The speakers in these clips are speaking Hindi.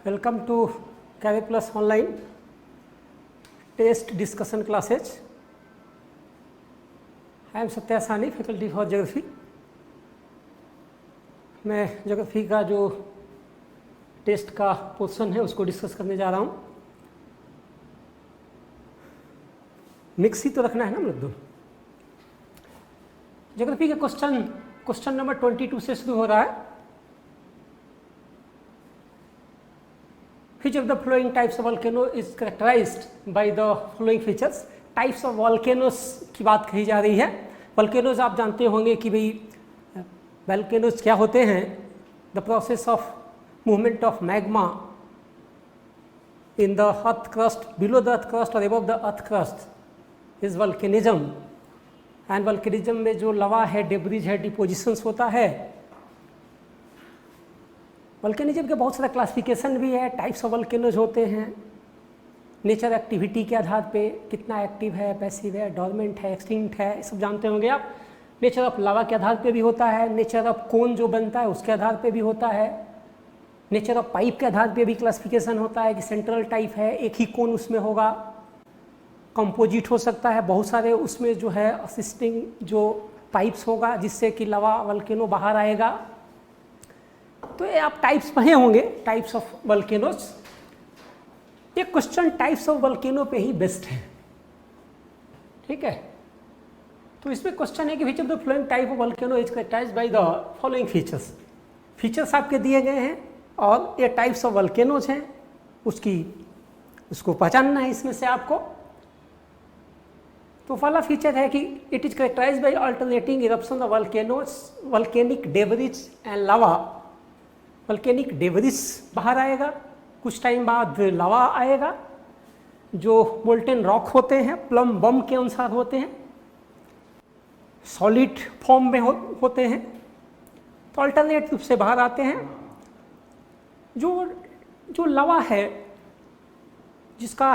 Welcome to Career Plus online test discussion classes. I am Satya Sani, faculty for Geography. मैं ज्योग्राफी का जो टेस्ट का पोर्शन है उसको डिस्कस करने जा रहा हूँ. मिक्स ही तो रखना है ना हम लोग. ज्योग्राफी का क्वेश्चन नंबर 22 से शुरू हो रहा है. Which of the following types of volcano is characterized by the following features? Types of volcanoes की बात कही जा रही है. Volcanoes आप जानते होंगे कि भाई volcanoes क्या होते हैं. The process of movement of magma in the earth crust, below the earth crust or above the earth crust is volcanism. And volcanism में जो लवा है, डेब्रिज है, डिपोजिशंस होता है. वल्केनिज्म के बहुत सारा क्लासिफिकेशन भी है. टाइप्स ऑफ वल्केनोज होते हैं. नेचर एक्टिविटी के आधार पे कितना एक्टिव है, पैसिव है, डोरमेंट है, एक्सटिंक्ट है, ये सब जानते होंगे आप. नेचर ऑफ लावा के आधार पे भी होता है. नेचर ऑफ कोन जो बनता है उसके आधार पे भी होता है. नेचर ऑफ पाइप के आधार पे भी क्लासिफिकेशन होता है कि सेंट्रल टाइप है, एक ही कोन उसमें होगा. कंपोजिट हो सकता है, बहुत सारे उसमें जो है असिस्टिंग जो पाइप्स होगा जिससे कि लावा वल्केनो बाहर आएगा. तो ये आप टाइप्स पढ़े होंगे, टाइप्स ऑफ वल्केनोज. ये क्वेश्चन टाइप्स ऑफ वल्केनो पे ही बेस्ट है. ठीक है. तो इसमें क्वेश्चन है कि which of the following type of volcano is characterized by the following features. Features आपके दिए गए हैं और ये टाइप्स ऑफ वल्केनोज हैं. उसको पहचानना है इसमें से आपको. तो पहला फीचर है कि it is characterized by alternating eruption of volcanoes, volcanic debris and lava. Volcanic debris बाहर आएगा, कुछ टाइम बाद लावा आएगा. जो मोल्टेन रॉक होते हैं प्लम बम के अनुसार होते हैं, सॉलिड फॉर्म में होते हैं. तो अल्टरनेट रूप से बाहर आते हैं. जो लावा है जिसका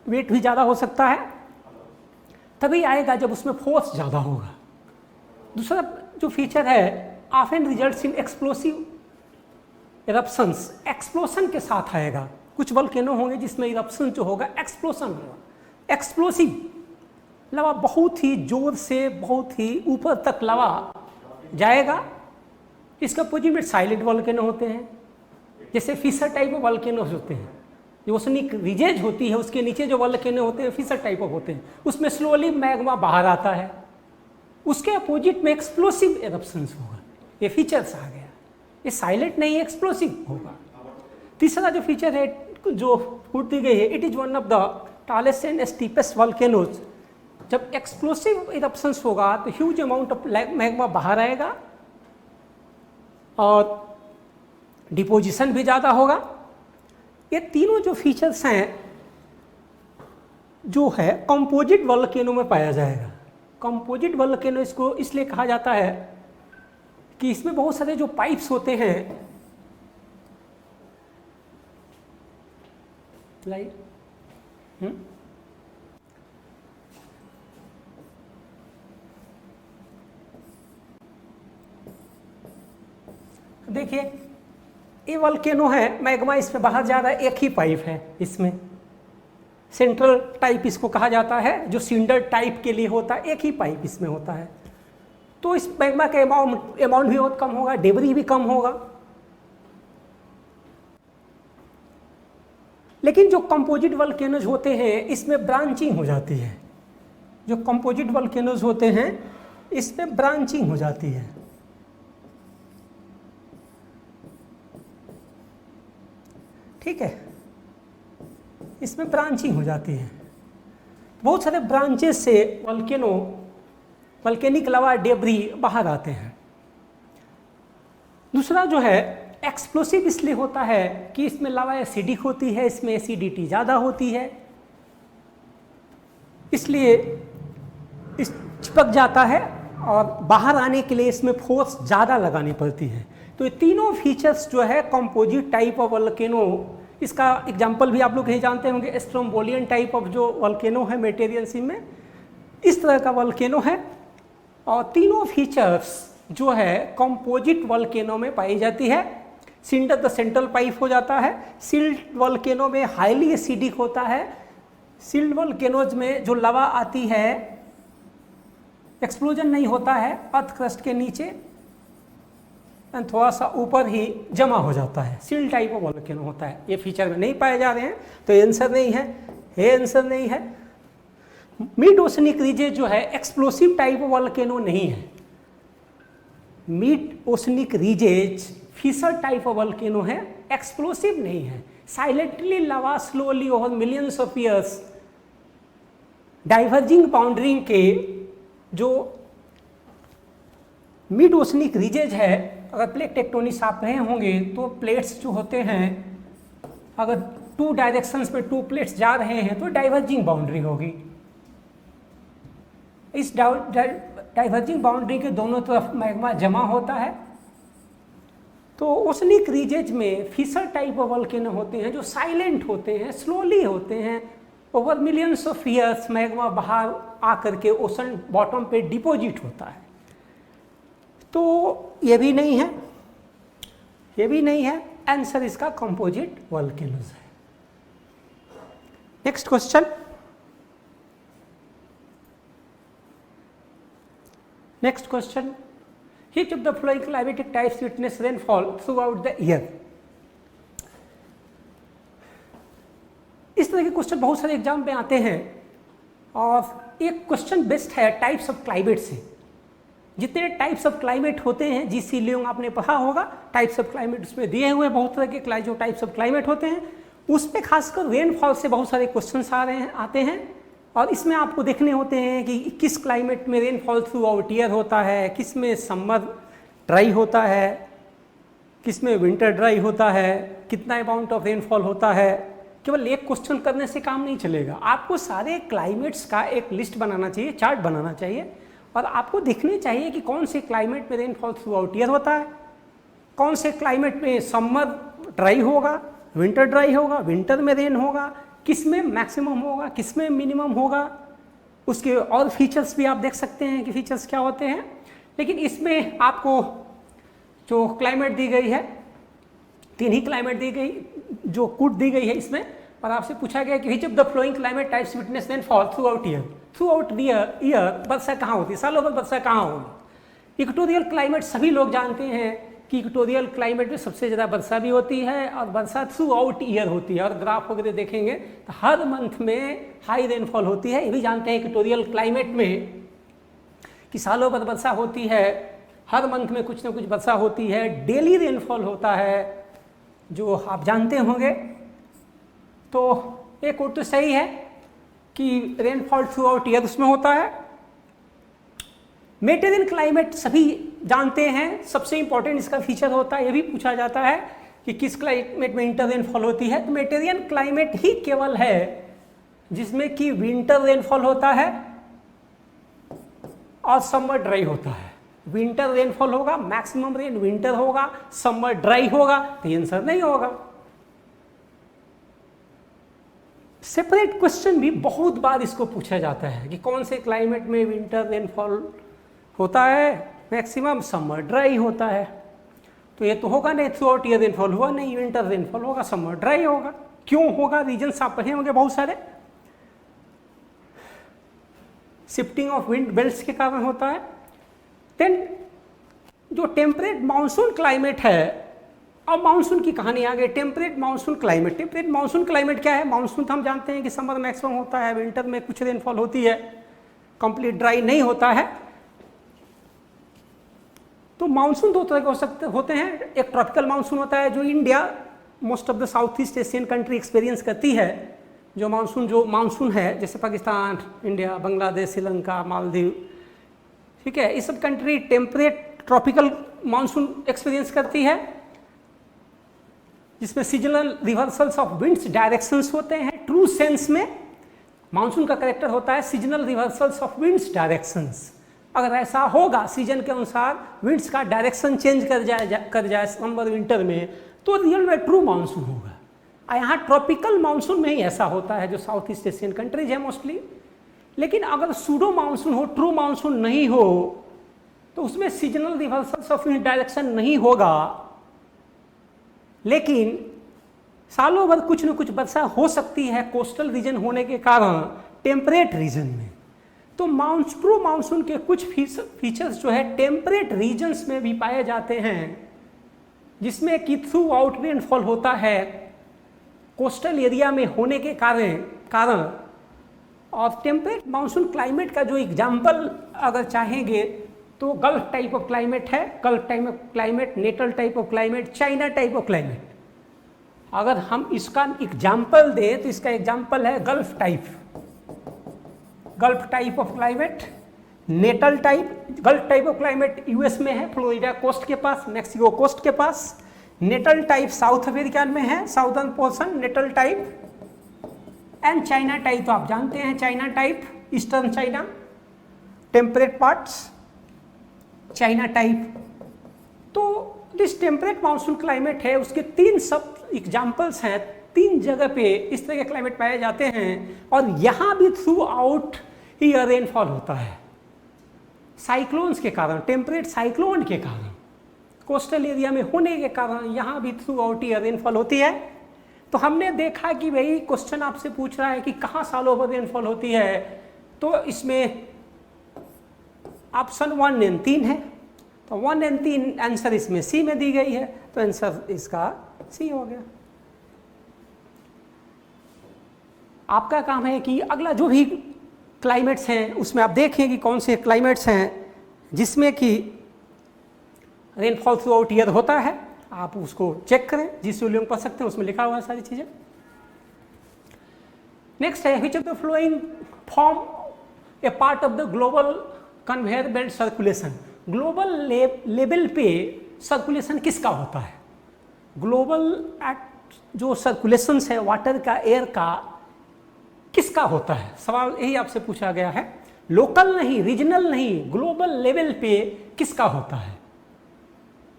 वेट भी ज़्यादा हो सकता है तभी आएगा जब उसमें फोर्स ज़्यादा होगा. दूसरा जो फीचर है often results in explosive eruptions. Explosion के साथ आएगा. कुछ वल्केनो होंगे जिसमें इरप्शन जो होगा एक्सप्लोशन होगा. एक्सप्लोसिव लवा बहुत ही जोर से बहुत ही ऊपर तक लवा जाएगा. इसका अपोजिट में साइलेंट वल्केनो होते हैं, जैसे फिशर टाइप ऑफ वल्केनोस होते हैं. जो ओसनिक रिजेज होती है उसके नीचे जो वल्केनो होते हैं फिशर टाइप ऑफ होते हैं. उसमें स्लोली मैग्मा बाहर आता है. उसके अपोजिट में एक्सप्लोसिव इरप्शंस होगा. ये फीचर्स आ गया. ये साइलेंट नहीं, एक्सप्लोसिव होगा. तीसरा जो फीचर है जो पूछ दी गई है, it is one of the tallest and steepest वल्केनोज. जब एक्सप्लोसिव इरप्शंस होगा तो ह्यूज अमाउंट ऑफ मैग्मा बाहर आएगा और डिपोजिशन भी ज़्यादा होगा. ये तीनों जो फीचर्स हैं जो है कंपोजिट वल्केनो में पाया जाएगा. कंपोजिट वल्केनो इसको इसलिए कहा जाता है कि इसमें बहुत सारे जो पाइप्स होते हैं देखिए ये वल्केनो है, मैग्मा इसमें बाहर जा रहा है. एक ही पाइप है इसमें, सेंट्रल टाइप इसको कहा जाता है, जो सिंडर टाइप के लिए होता है. एक ही पाइप इसमें होता है. तो इस मैग्मा का अमाउंट भी बहुत कम होगा, डेब्रिज भी कम होगा. लेकिन जो कंपोजिट वल्केनोज होते हैं इसमें ब्रांचिंग हो जाती है. जो कंपोजिट वल्केनोज होते हैं इसमें ब्रांचिंग हो जाती है. ठीक है. इसमें ब्रांचिंग हो जाती है. बहुत सारे ब्रांचेस से वल्केनिक लावा डेब्री बाहर आते हैं. दूसरा जो है एक्सप्लोसिव इसलिए होता है कि इसमें लावा एसिडिक होती है, इसमें एसिडिटी ज़्यादा होती है, इसलिए इस चिपक जाता है और बाहर आने के लिए इसमें फोर्स ज़्यादा लगानी पड़ती है. तो ये तीनों फीचर्स जो है कंपोजिट टाइप ऑफ वल्केनो. इसका एग्जांपल भी आप लोग कहीं जानते होंगे, स्ट्रोम्बोलियन टाइप ऑफ जो वल्केनो है मेटेरियल सी में, इस तरह का वल्केनो है. और तीनों फीचर्स जो है कंपोजिट वल्केनो में पाई जाती है. सिंडर द सेंट्रल पाइप हो जाता है। सिल्ट वोल्केनो में हाईली एसिडिक होता है। सिल्ट वोल्केनोज में जो लवा आती है, एक्सप्लोजन नहीं होता है अर्थ क्रस्ट के नीचे, थोड़ा सा ऊपर ही जमा हो जाता है, सिल टाइप ऑफ वोल्केनो होता है। ये फीचर में नहीं पाए जा रहे हैं, तो ये आंसर नहीं है, ये आंसर नहीं है। मिड ओशनिक रीजेज जो है एक्सप्लोसिव टाइप ऑफ वोल्केनो नहीं है। Mid oceanic ridges fissure type of volcano है, एक्सप्लोसिव नहीं है। Silently lava slowly over millions of years diverging boundary के जो मिड ओशनिक रीजेज है, अगर प्लेट टेक्टोनिक्स आप रहे होंगे तो प्लेट्स जो होते हैं, अगर टू डायरेक्शंस में टू प्लेट्स जा रहे हैं तो डाइवर्जिंग बाउंड्री होगी। इस डाइवर्जिंग बाउंड्री के दोनों तरफ मैग्मा जमा होता है। तो ओशनिक रीजेज में फिशर टाइप ऑफ वोल्केनो होते हैं जो साइलेंट होते हैं, स्लोली होते हैं, over millions of years magma बाहर आकर के ओशन बॉटम पे डिपॉजिट होता है। तो ये भी नहीं है, ये भी नहीं है। आंसर इसका कंपोजिट वोल्केनोज है। Next question, next question, which of the following climatic types witness rainfall throughout the year? इस तरह के क्वेश्चन बहुत सारे एग्जाम में आते हैं और एक क्वेश्चन बेस्ट है टाइप्स ऑफ क्लाइमेट से। जितने टाइप्स ऑफ क्लाइमेट होते हैं, जीसी लियोंग आपने पढ़ा होगा, टाइप्स ऑफ क्लाइमेट उसमें दिए हुए बहुत तरह के जो टाइप्स ऑफ क्लाइमेट होते हैं, उस पर खासकर रेनफॉल से बहुत सारे क्वेश्चन आ रहे हैं, आते हैं। और इसमें आपको देखने होते हैं कि किस क्लाइमेट में रेनफॉल थ्रू आउट ईयर होता है, किस में समर ड्राई होता है, किस में विंटर ड्राई होता है, कितना अमाउंट ऑफ रेनफॉल होता है। केवल एक क्वेश्चन करने से काम नहीं चलेगा, आपको सारे क्लाइमेट्स का एक लिस्ट बनाना चाहिए, चार्ट बनाना चाहिए, और आपको देखने चाहिए कि कौन से क्लाइमेट में रेनफॉल थ्रू आउट ईयर होता है, कौन से क्लाइमेट में समर ड्राई होगा, विंटर ड्राई होगा, विंटर में रेन होगा, किस में मैक्सिमम होगा, किस में मिनिमम होगा। उसके और फीचर्स भी आप देख सकते हैं कि फीचर्स क्या होते हैं। लेकिन इसमें आपको जो क्लाइमेट दी गई है, 3 ही क्लाइमेट दी गई, जो कूट दी गई है इसमें, और आपसे पूछा गया कि which of the flowing climate types witness rainfall throughout year. Throughout year वर्षा कहाँ होती है, सालों भर वर्षा कहाँ होगी। इक्वेटोरियल क्लाइमेट सभी लोग जानते हैं कि इक्वेटोरियल क्लाइमेट में सबसे ज़्यादा वर्षा भी होती है और वर्षा थ्रू आउट ईयर होती है, और ग्राफ वगैरह देखेंगे तो हर मंथ में हाई रेनफॉल होती है। ये भी जानते हैं इक्वेटोरियल क्लाइमेट में कि सालों भर वर्षा होती है, हर मंथ में कुछ ना कुछ वर्षा होती है, डेली रेनफॉल होता है, जो आप जानते होंगे। तो एक और तो सही है कि रेनफॉल थ्रू आउट ईयर उसमें होता है। मेडिटेरियन क्लाइमेट सभी जानते हैं, सबसे इंपॉर्टेंट इसका फीचर होता है। ये भी पूछा जाता है कि किस क्लाइमेट में इंटर रेनफॉल होती है, तो मेडिटेरियन क्लाइमेट ही केवल है जिसमें कि विंटर रेनफॉल होता है और समर ड्राई होता है। विंटर रेनफॉल होगा, मैक्सिमम रेन विंटर होगा, समर ड्राई होगा, तो ये आंसर नहीं होगा। सेपरेट क्वेश्चन भी बहुत बार इसको पूछा जाता है कि कौन से क्लाइमेट में विंटर रेनफॉल होता है, मैक्सिमम समर ड्राई होता है। तो ये तो होगा नहीं, थ्रू आउट ईयर रेनफॉल हुआ नहीं, विंटर रेनफॉल होगा, समर ड्राई होगा। क्यों होगा, रीजन्स आप पढ़े होंगे बहुत सारे। शिफ्टिंग ऑफ विंड बेल्ट्स के कारण होता है। देन जो टेम्परेट मानसून क्लाइमेट है, अब मानसून की कहानी आ गई। Temperate monsoon climate, temperate monsoon climate क्या है। मानसून तो हम जानते हैं कि समर मैक्सिमम होता है, विंटर में कुछ रेनफॉल होती है, कंप्लीट ड्राई नहीं होता है। तो मानसून 2 तरह के होते हैं। एक ट्रॉपिकल मानसून होता है जो India, most of the south east Asian country experience करती है। जो मानसून है, जैसे पाकिस्तान, इंडिया, बांग्लादेश, श्रीलंका, मालदीव, ठीक है, ये सब country temperate tropical monsoon experience करती है, जिसमें seasonal reversals of winds directions होते हैं। ट्रू सेंस में मानसून का कैरेक्टर होता है seasonal reversals of winds directions. अगर ऐसा होगा, सीजन के अनुसार विंड्स का डायरेक्शन चेंज कर जाए समर विंटर में, तो रियल में ट्रू मानसून होगा। यहाँ ट्रॉपिकल मानसून में ही ऐसा होता है, जो साउथ ईस्ट एशियन कंट्रीज है मोस्टली। लेकिन अगर सूडो मानसून हो, ट्रू मानसून नहीं हो, तो उसमें seasonal reversals of wind direction नहीं होगा, लेकिन सालों भर कुछ न कुछ वर्षा हो सकती है कोस्टल रीजन होने के कारण टेम्परेट रीजन में। तो ट्रू मानसून के कुछ फीचर्स जो है टेम्परेट रीजन्स में भी पाए जाते हैं, जिसमें कि थ्रू आउट रेनफॉल होता है कोस्टल एरिया में होने के कारण। और टेम्परेट मानसून क्लाइमेट का जो एग्जाम्पल अगर चाहेंगे तो गल्फ टाइप ऑफ क्लाइमेट है, gulf type of climate, Natal type of climate, China type of climate. अगर हम इसका एग्जाम्पल दें तो इसका एग्जाम्पल है gulf type of climate, Natal type. Gulf type of climate US में है, फ्लोरिडा कोस्ट के पास, मैक्सिको कोस्ट के पास। नेटल टाइप साउथ अमेरिका में है, southern portion Natal type. And China type तो आप जानते हैं, China type eastern China, temperate parts China type. तो दिस टेम्परेट मानसून क्लाइमेट है, उसके 3 सब एग्जाम्पल्स हैं, 3 जगह पे इस तरह के क्लाइमेट पाए जाते हैं। और यहाँ भी थ्रू आउट ईयर रेनफॉल होता है साइक्लोन्स के कारण, टेम्परेट साइक्लोन के कारण, कोस्टल एरिया में होने के कारण यहाँ भी थ्रू आउट ईयर रेनफॉल होती है। तो हमने देखा कि भाई क्वेश्चन आपसे पूछ रहा है कि कहाँ सालों भर रेनफॉल होती है, तो इसमें ऑप्शन 1 एंड 3 है। तो 1 एंड 3 आंसर इसमें सी में दी गई है, तो आंसर इसका सी हो गया। आपका काम है कि अगला जो भी क्लाइमेट्स हैं उसमें आप देखें कि कौन से क्लाइमेट्स हैं जिसमें कि रेनफॉल थ्रू आउट ईयर होता है। आप उसको चेक करें, जिस वॉल्यूम पढ़ सकते हैं उसमें लिखा हुआ है सारी चीज़ें। नेक्स्ट है विच of the flowing form A part of the global conveyor belt circulation. Global level पे सर्कुलेशन किसका होता है? ग्लोबल जो सर्कुलेशन है वाटर का, एयर का, किसका होता है? सवाल यही आपसे पूछा गया है। लोकल नहीं, रीजनल नहीं, ग्लोबल लेवल पे किसका होता है?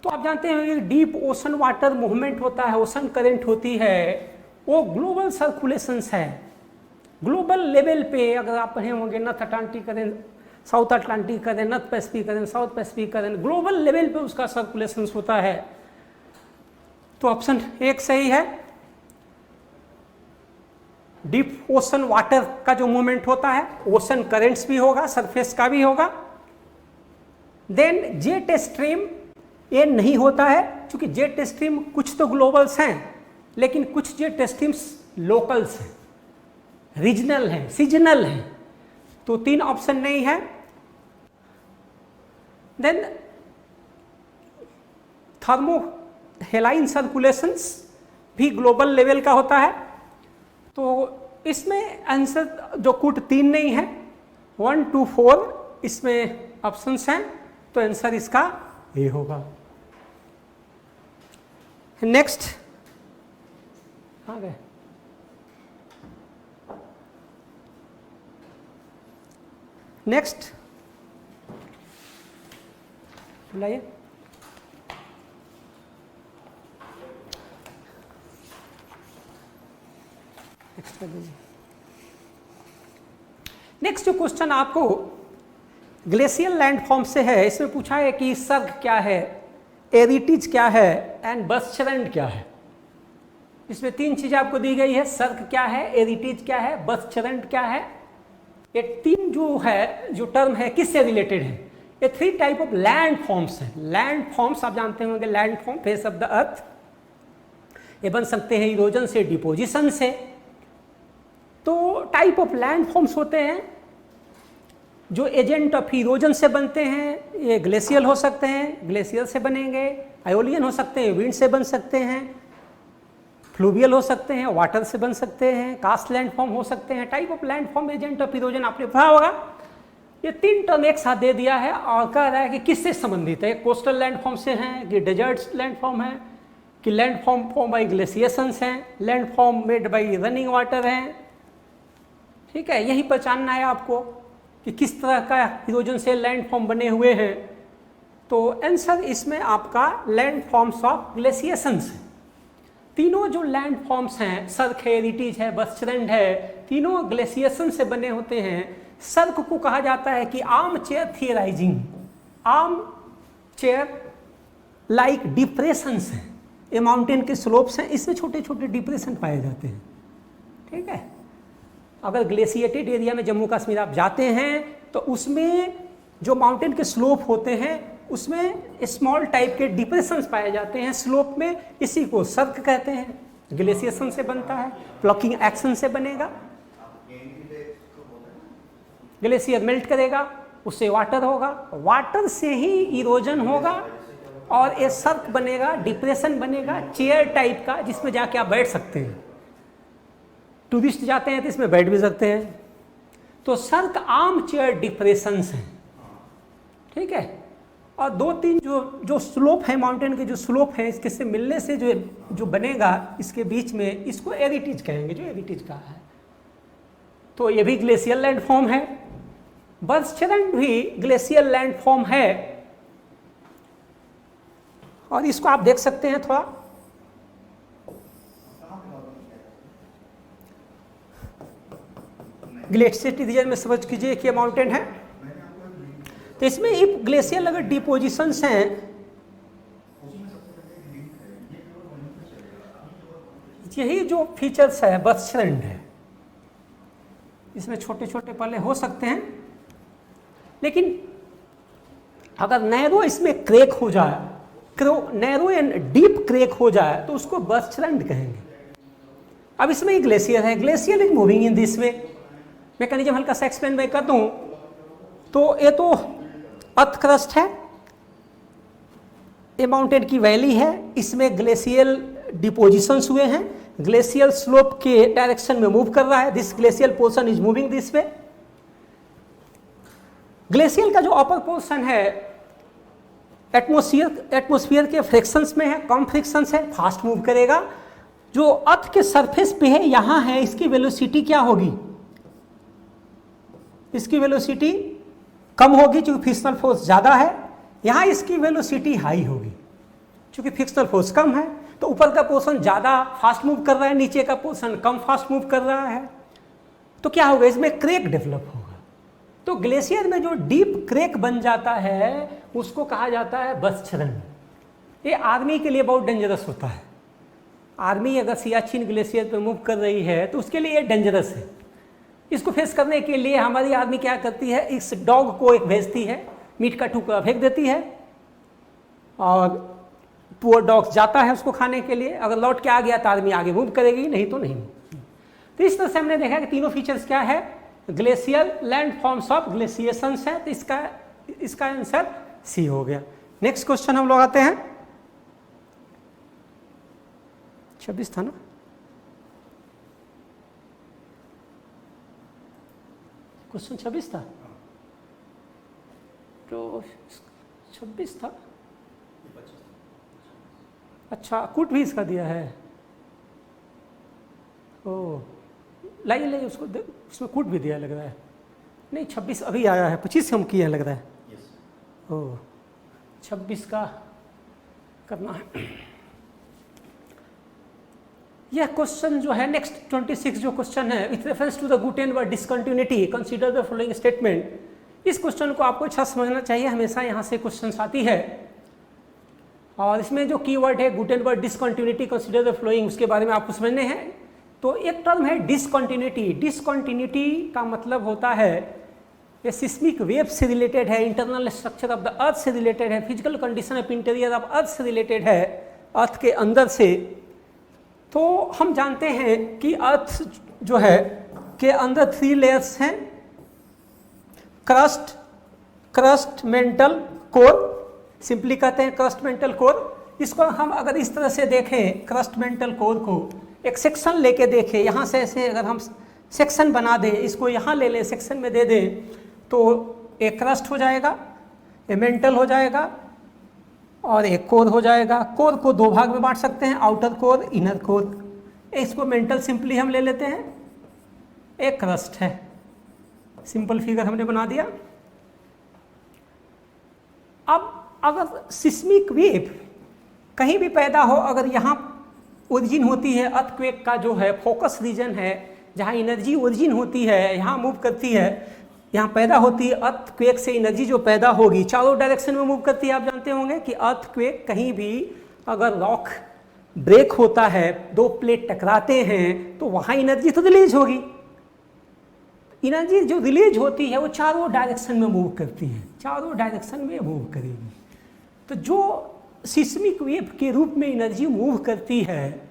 तो आप जानते हैं डीप ओशन वाटर मूवमेंट होता है, ओशन करंट होती है, वो ग्लोबल सर्कुलेशंस है। ग्लोबल लेवल पे अगर आप पढ़े होंगे नॉर्थ अटलांटिक करें, साउथ अटलांटिक करें, नॉर्थ पैसिफिक करें, साउथ पैसिफिक करें, ग्लोबल लेवल पे उसका सर्कुलेशंस होता है। तो ऑप्शन 1 सही है। डीप ओशन वाटर का जो मूवमेंट होता है, ओशन करेंट्स भी होगा, सरफेस का भी होगा। देन जेट स्ट्रीम ये नहीं होता है, क्योंकि जेट स्ट्रीम कुछ तो ग्लोबल्स हैं लेकिन कुछ जेट स्ट्रीम्स लोकल्स हैं, रीजनल हैं, सीजनल हैं। तो 3 ऑप्शन नहीं है। देन थर्मो हेलाइन सर्कुलेशंस भी ग्लोबल लेवल का होता है। तो इसमें आंसर जो कुट 3 नहीं है, 1, 2, 4 इसमें ऑप्शंस हैं, तो आंसर इसका ये होगा। नेक्स्ट आ गए। नेक्स्ट बुलाइए। नेक्स्ट जो क्वेश्चन आपको ग्लेशियल लैंडफॉर्म से है, इसमें पूछा है कि सर्ग क्या है, एरिटीज क्या है एंड बर्चरैंड क्या है। इसमें 3 चीजें आपको दी गई है, सर्ग क्या है, एरिटीज क्या है, बर्चरैंड क्या है। ये 3 जो है, जो टर्म है, किससे रिलेटेड है? ये 3 टाइप ऑफ लैंड फॉर्म्स हैं। लैंड फॉर्म्स आप जानते होंगे, land form face of the earth, ये बन सकते हैं इरोजन से, डिपोजिशन से। तो टाइप ऑफ लैंड फॉर्म्स होते हैं जो एजेंट ऑफ इरोजन से बनते हैं। ये ग्लेशियल हो सकते हैं, ग्लेशियर से बनेंगे, आयोलियन हो सकते हैं, विंड से बन सकते हैं, फ्लूवियल हो सकते हैं, वाटर से बन सकते हैं, कास्ट लैंड फॉर्म हो सकते हैं। Type of land form, agent of erosion आपने पढ़ा होगा। ये 3 टर्म एक साथ दे दिया है और कह रहा है कि किससे संबंधित है। कोस्टल लैंड फॉर्म से हैं कि डेजर्ट लैंड फॉर्म है कि लैंड फॉर्म बाई ग्लेशिएशंस हैं, land form made by running water हैं। ठीक है, यही पहचानना है आपको कि किस तरह का इरोजन से लैंड फॉर्म बने हुए हैं। तो आंसर इसमें आपका लैंड फॉर्म्स ऑफ ग्लेशिएशंस है। तीनों जो लैंड फॉर्म्स हैं, सर्क है, एरिटीज है, बर्चरैंड है, तीनों ग्लेशिएशन से बने होते हैं। सर्क को कहा जाता है कि arm chair थियराइजिंग, arm chair like depressions हैं। ये माउंटेन के स्लोप्स हैं, इसमें छोटे छोटे डिप्रेशन पाए जाते हैं। ठीक है, अगर ग्लेशिएटेड एरिया में जम्मू कश्मीर आप जाते हैं तो उसमें जो माउंटेन के स्लोप होते हैं उसमें स्मॉल टाइप के डिप्रेशंस पाए जाते हैं स्लोप में। इसी को सर्क कहते हैं, ग्लेशिएशन से बनता है, प्लॉकिंग एक्शन से बनेगा। ग्लेशियर मेल्ट करेगा, उससे वाटर होगा, वाटर से ही इरोजन होगा और ये सर्क बनेगा, डिप्रेशन बनेगा चेयर टाइप का, जिसमें जाके आप बैठ सकते हैं। टूरिस्ट जाते हैं तो इसमें बैठ भी सकते हैं। तो सर्क आर्म चेयर डिप्रेशंस हैं। ठीक है, और 2-3 जो स्लोप है, माउंटेन के जो स्लोप है, इसके से मिलने से जो बनेगा इसके बीच में, इसको एरिटीज कहेंगे, जो एरिटीज का है। तो ये भी ग्लेशियल लैंडफॉर्म है। बर्चरन भी ग्लेशियल लैंडफॉर्म है, और इसको आप देख सकते हैं थोड़ा। ग्लेशियर रीजन में समझ कीजिए कि माउंटेन है। तो इसमें इफ ग्लेशियल अगर डिपोजिशंस हैं, यही जो फीचर्स है बर्चरन है। इसमें छोटे छोटे पल्ले हो सकते हैं, लेकिन अगर नैरो इसमें क्रेक हो जाए, नैरो एंड डीप क्रेक हो जाए, तो उसको बर्चरन कहेंगे। अब इसमें एक ग्लेशियर है, glacier is moving in this way. Mechanism हल्का सा एक्सप्लेन मैं कर दूं तो ये तो अर्थ क्रस्ट है, ये माउंटेन की वैली है, इसमें ग्लेशियल डिपोजिशंस हुए हैं, ग्लेशियल स्लोप के डायरेक्शन में मूव कर रहा है। This glacial portion is moving this way. Glacial का जो अपर पोर्शन है एटमॉस्फेयर के फ्रिक्शंस में है, कम फ्रिक्शंस है, फास्ट मूव करेगा। जो अर्थ के सरफेस पे है, यहां है, इसकी वेलोसिटी क्या होगी? इसकी वेलोसिटी कम होगी क्योंकि फ्रिक्शनल फोर्स ज़्यादा है। यहाँ इसकी वेलोसिटी हाई होगी क्योंकि फ्रिक्शनल फोर्स कम है। तो ऊपर का पोर्शन ज़्यादा फास्ट मूव कर रहा है, नीचे का पोर्शन कम फास्ट मूव कर रहा है। तो क्या होगा? इसमें क्रेक डेवलप होगा। तो ग्लेशियर में जो डीप क्रेक बन जाता है उसको कहा जाता है बर्चरन। ये आर्मी के लिए बहुत डेंजरस होता है। आर्मी अगर सियाचिन ग्लेशियर पे मूव कर रही है तो उसके लिए ये डेंजरस है। इसको फेस करने के लिए हमारी आर्मी क्या करती है, इस डॉग को एक भेजती है, मीट का टुकड़ा फेंक देती है और पुअर डॉग जाता है उसको खाने के लिए। अगर लौट के आ गया तो आर्मी आगे मूव करेगी, नहीं तो नहीं। तो इस तरह से हमने देखा कि तीनों फीचर्स क्या है, ग्लेशियल लैंड फॉर्म्स ऑफ ग्लेशिएशंस है। तो इसका आंसर सी हो गया। नेक्स्ट क्वेश्चन हम लोग आते हैं, 26 था ना, क्वेश्चन 26 था, तो 26 था। अच्छा, कूट भी इसका दिया है। ओ लाइए उसको, उसमें कूट भी दिया लग रहा है। नहीं 26 अभी आया है, 25 हम किए लग रहा है। ओ 26 का करना है। यह क्वेश्चन जो है नेक्स्ट 26 जो क्वेश्चन है, with reference to the Gutenberg discontinuity consider the following statement. इस क्वेश्चन को आपको अच्छा समझना चाहिए, हमेशा यहाँ से क्वेश्चन आती है। और इसमें जो कीवर्ड है Gutenberg discontinuity consider the following, उसके बारे में आपको समझने हैं। तो एक टर्म है डिसकंटिन्यूटी। डिसकंटिन्यूटी का मतलब होता है ये सिस्मिक वेव से रिलेटेड है, internal structure of the earth से रिलेटेड है, physical condition of interior of earth से रिलेटेड है, अर्थ के अंदर से। तो हम जानते हैं कि अर्थ जो है के अंदर 3 लेयर्स हैं, क्रस्ट मेंटल कोर, सिंपली कहते हैं क्रस्ट मेंटल कोर। इसको हम अगर इस तरह से देखें, क्रस्ट मेंटल कोर को एक सेक्शन लेके देखें, यहाँ से ऐसे अगर हम सेक्शन बना दें, इसको यहाँ ले लें, सेक्शन में दे दें, तो एक क्रस्ट हो जाएगा, एक मेंटल हो जाएगा और एक कोर हो जाएगा। कोर को 2 भाग में बांट सकते हैं, आउटर कोर, इनर कोर। इसको मेंटल सिंपली हम ले लेते हैं, एक क्रस्ट है, सिंपल फिगर हमने बना दिया। अब अगर सिस्मिक वेव कहीं भी पैदा हो, अगर यहाँ ओरिजिन होती है, अर्थक्वेक का जो है फोकस रीजन है, जहाँ एनर्जी ओरिजिन होती है, यहाँ मूव करती है, यहाँ पैदा होती है। अर्थक्वेक से एनर्जी जो पैदा होगी चारों डायरेक्शन में मूव करती है। आप जानते होंगे कि अर्थक्वेक कहीं भी अगर रॉक ब्रेक होता है, दो प्लेट टकराते हैं, तो वहां एनर्जी तो रिलीज होगी। एनर्जी जो रिलीज होती है वो चारों डायरेक्शन में मूव करती है, चारों डायरेक्शन में मूव करेगी। तो जो सिस्मिक वेव के रूप में एनर्जी मूव करती है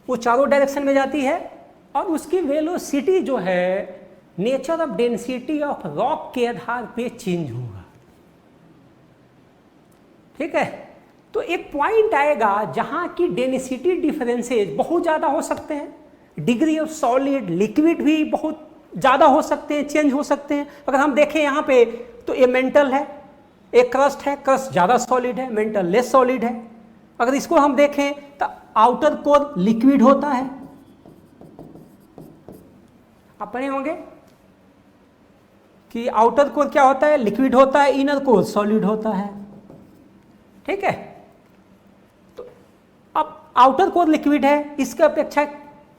वो चारों डायरेक्शन में जाती है, और उसकी वेलोसिटी जो है nature of density of rock के आधार पे चेंज होगा। ठीक है, तो एक पॉइंट आएगा जहां की डेंसिटी डिफरेंसेस बहुत ज़्यादा हो सकते हैं, डिग्री ऑफ सॉलिड लिक्विड भी बहुत ज़्यादा हो सकते हैं, चेंज हो सकते हैं। अगर हम देखें यहाँ पे तो ये मेंटल है, एक क्रस्ट है, क्रस्ट ज़्यादा सॉलिड है, मेंटल लेस सॉलिड है। अगर इसको हम देखें तो आउटर कोर लिक्विड होता है, आप पढ़े होंगे कि आउटर कोर क्या होता है, लिक्विड होता है, इनर कोर सॉलिड होता है। ठीक है, तो अब आउटर कोर लिक्विड है, इसके अपेक्षा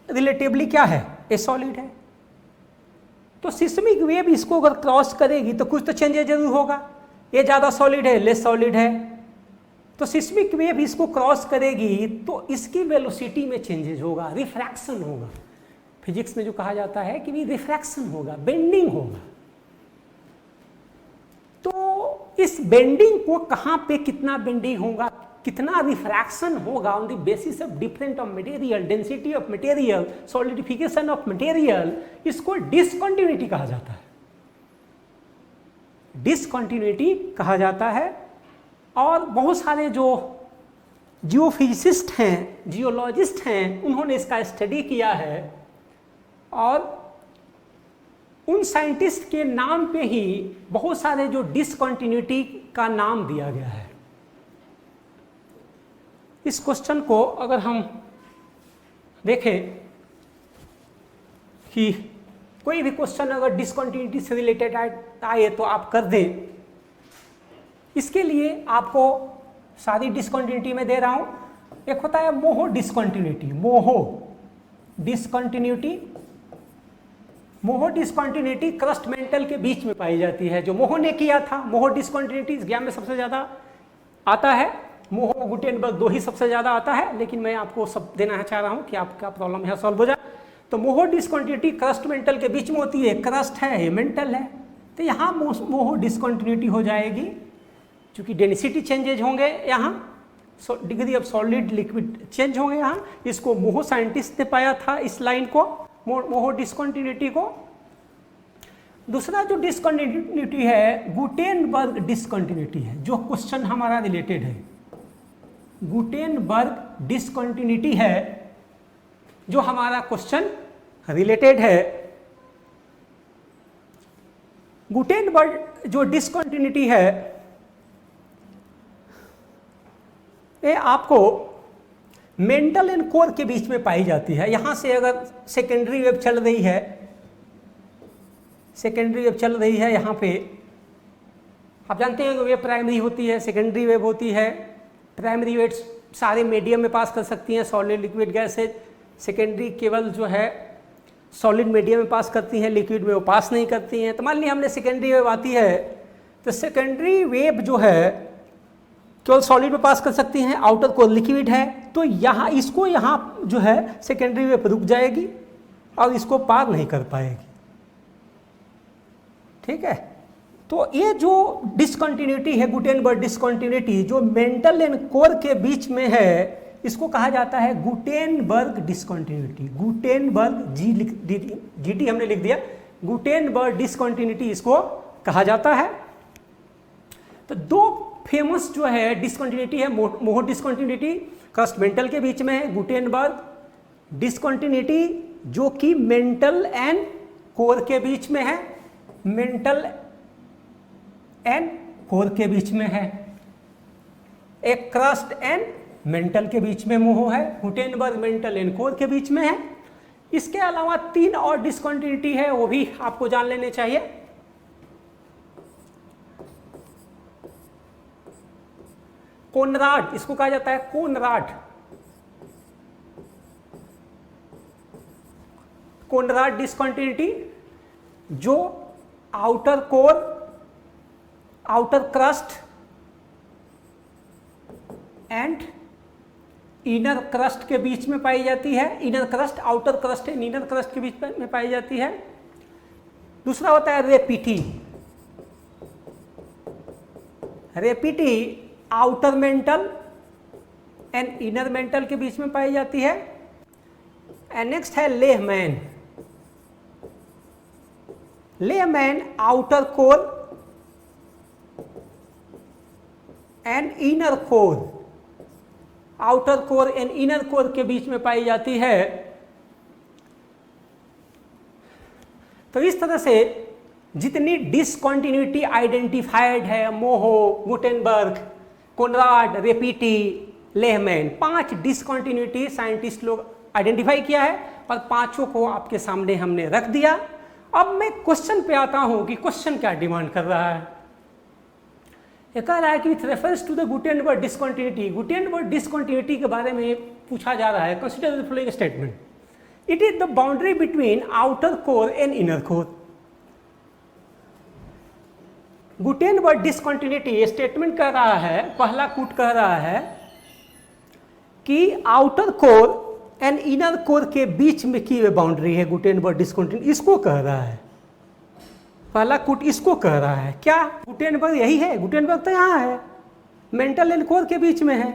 रिलेटिवली क्या है, ये सॉलिड है। तो सिस्मिक वेव इसको अगर क्रॉस करेगी तो कुछ तो चेंजेस जरूर होगा, ये ज़्यादा सॉलिड है, लेस सॉलिड है, तो सिस्मिक वेव इसको क्रॉस करेगी तो इसकी वेलोसिटी में चेंजेस होगा, रिफ्रैक्शन होगा। फिजिक्स में जो कहा जाता है कि भी रिफ्रैक्शन होगा, बेंडिंग होगा। तो इस बेंडिंग को कहाँ पे कितना बेंडिंग होगा, कितना रिफ्रैक्शन होगा, on the basis of different of material, density of material, solidification of material, इसको डिसकंटिन्यूटी कहा जाता है, डिसकंटिन्यूटी कहा जाता है। और बहुत सारे जो जियोफिजिसिस्ट हैं, जियोलॉजिस्ट हैं, उन्होंने इसका स्टडी किया है, और उन साइंटिस्ट के नाम पे ही बहुत सारे जो डिसकंटिन्यूटी का नाम दिया गया है। इस क्वेश्चन को अगर हम देखें कि कोई भी क्वेश्चन अगर डिसकंटिन्यूटी से रिलेटेड आए तो आप कर दें। इसके लिए आपको सारी डिसकंटिन्यूटी में दे रहा हूं। एक होता है Moho discontinuity, Moho discontinuity. Moho discontinuity crust mantle के बीच में पाई जाती है, जो मोहो ने किया था। मोहो डिसकंटिन्यूटी इस ज्ञान में सबसे ज़्यादा आता है, मोहो गुटेनबर्ग दो ही सबसे ज़्यादा आता है, लेकिन मैं आपको सब देना चाह रहा हूँ कि आपका प्रॉब्लम यहाँ सॉल्व हो जाए। तो मोहो डिसकंटिन्यूटी क्रस्ट मेंटल के बीच में होती है, क्रस्ट है, ये मेंटल है, तो यहाँ मोहो डिसकंटिन्यूटी हो जाएगी, क्योंकि डेंसिटी चेंजेज होंगे यहाँ, degree of solid liquid change होंगे यहाँ। इसको मोहो साइंटिस्ट ने पाया था, इस लाइन को, मोहो डिसकंटिन्यूटी को। दूसरा जो डिसकंटिन्यूटी है गुटेनबर्ग डिसकंटिन्यूटी है, जो क्वेश्चन हमारा रिलेटेड है। गुटेनबर्ग डिसकंटिन्यूटी है जो हमारा क्वेश्चन रिलेटेड है। गुटेनबर्ग जो डिसकंटिन्यूटी है ये आपको मेंटल एंड कोर के बीच में पाई जाती है। यहां से अगर सेकेंडरी वेव चल रही है, सेकेंडरी वेव चल रही है यहाँ पे, आप जानते हैं कि वेव प्राइमरी होती है, सेकेंडरी वेव होती है। प्राइमरी वेव सारे मीडियम में पास कर सकती हैं, सॉलिड लिक्विड गैसेज। सेकेंडरी केवल जो है सॉलिड मीडियम में पास करती हैं, लिक्विड में वो पास नहीं करती हैं। तो मान लिया हमने सेकेंडरी वेव आती है, तो सेकेंडरी वेव जो है केवल सॉलिड में पास कर सकती हैं, आउटर कोर लिक्विड है, तो यहाँ इसको यहाँ जो है सेकेंडरी वेव रुक जाएगी और इसको पार नहीं कर पाएगी। ठीक है, तो ये जो डिसकंटिन्यूटी है गुटेनबर्ग डिसकंटिन्यूटी, जो मेंटल एंड कोर के बीच में है, इसको कहा जाता है गुटेनबर्ग डिसकंटिन्यूटी। गुटेनबर्ग जीटी हमने लिख दिया, गुटेनबर्ग डिसकंटिन्यूटी इसको कहा जाता है। तो दो फेमस जो है डिसकंटिन्यूटी है, मोहो डिसकंटिन्यूटी क्रस्ट मेंटल के बीच में है, गुटेनबर्ग डिसकंटिन्यूटी जो कि मेंटल एंड कोर के बीच में है, मेंटल एंड कोर के बीच में है। एक क्रस्ट एंड मेंटल के बीच में मोहो है, गुटेनबर्ग मेंटल एंड कोर के बीच में है। इसके अलावा तीन और डिसकंटिन्यूटी है, वो भी आपको जान लेने चाहिए। कोनराड, इसको कहा जाता है कोनराड, कोनराड डिसकंटिन्यूटी, जो outer core, outer crust and inner crust के बीच में पाई जाती है, inner crust, outer crust and inner crust के बीच में पाई जाती है। दूसरा होता है Repetti, Repetti outer mantle and inner mantle के बीच में पाई जाती है। एंड नेक्स्ट है Lehmann, Lehmann outer core and inner core, outer core and inner core के बीच में पाई जाती है। तो इस तरह से जितनी डिसकंटिन्यूटी आइडेंटिफाइड है, Moho, Gutenberg, Conrad, Repetti, Lehmann, 5 discontinuity scientist लोग आइडेंटिफाई किया है और 5 को आपके सामने हमने रख दिया। अब मैं क्वेश्चन पे आता हूं कि क्वेश्चन क्या डिमांड कर रहा है। ये कह रहा है कि with reference to the Gutenberg discontinuity, Gutenberg discontinuity के बारे में पूछा जा रहा है। Consider the following statement, it is the boundary between outer core and inner core. Gutenberg discontinuity statement कह रहा है, पहला कूट कह रहा है कि outer core and inner core के बीच में की बाउंड्री है गुटेनबर्ग डिसकंटिन्यूटी, इसको कह रहा है। पहला कूट इसको कह रहा है। क्या गुटेनबर्ग यही है? गुटेनबर्ग तो यहाँ है, मेंटल एंड कोर के बीच में है।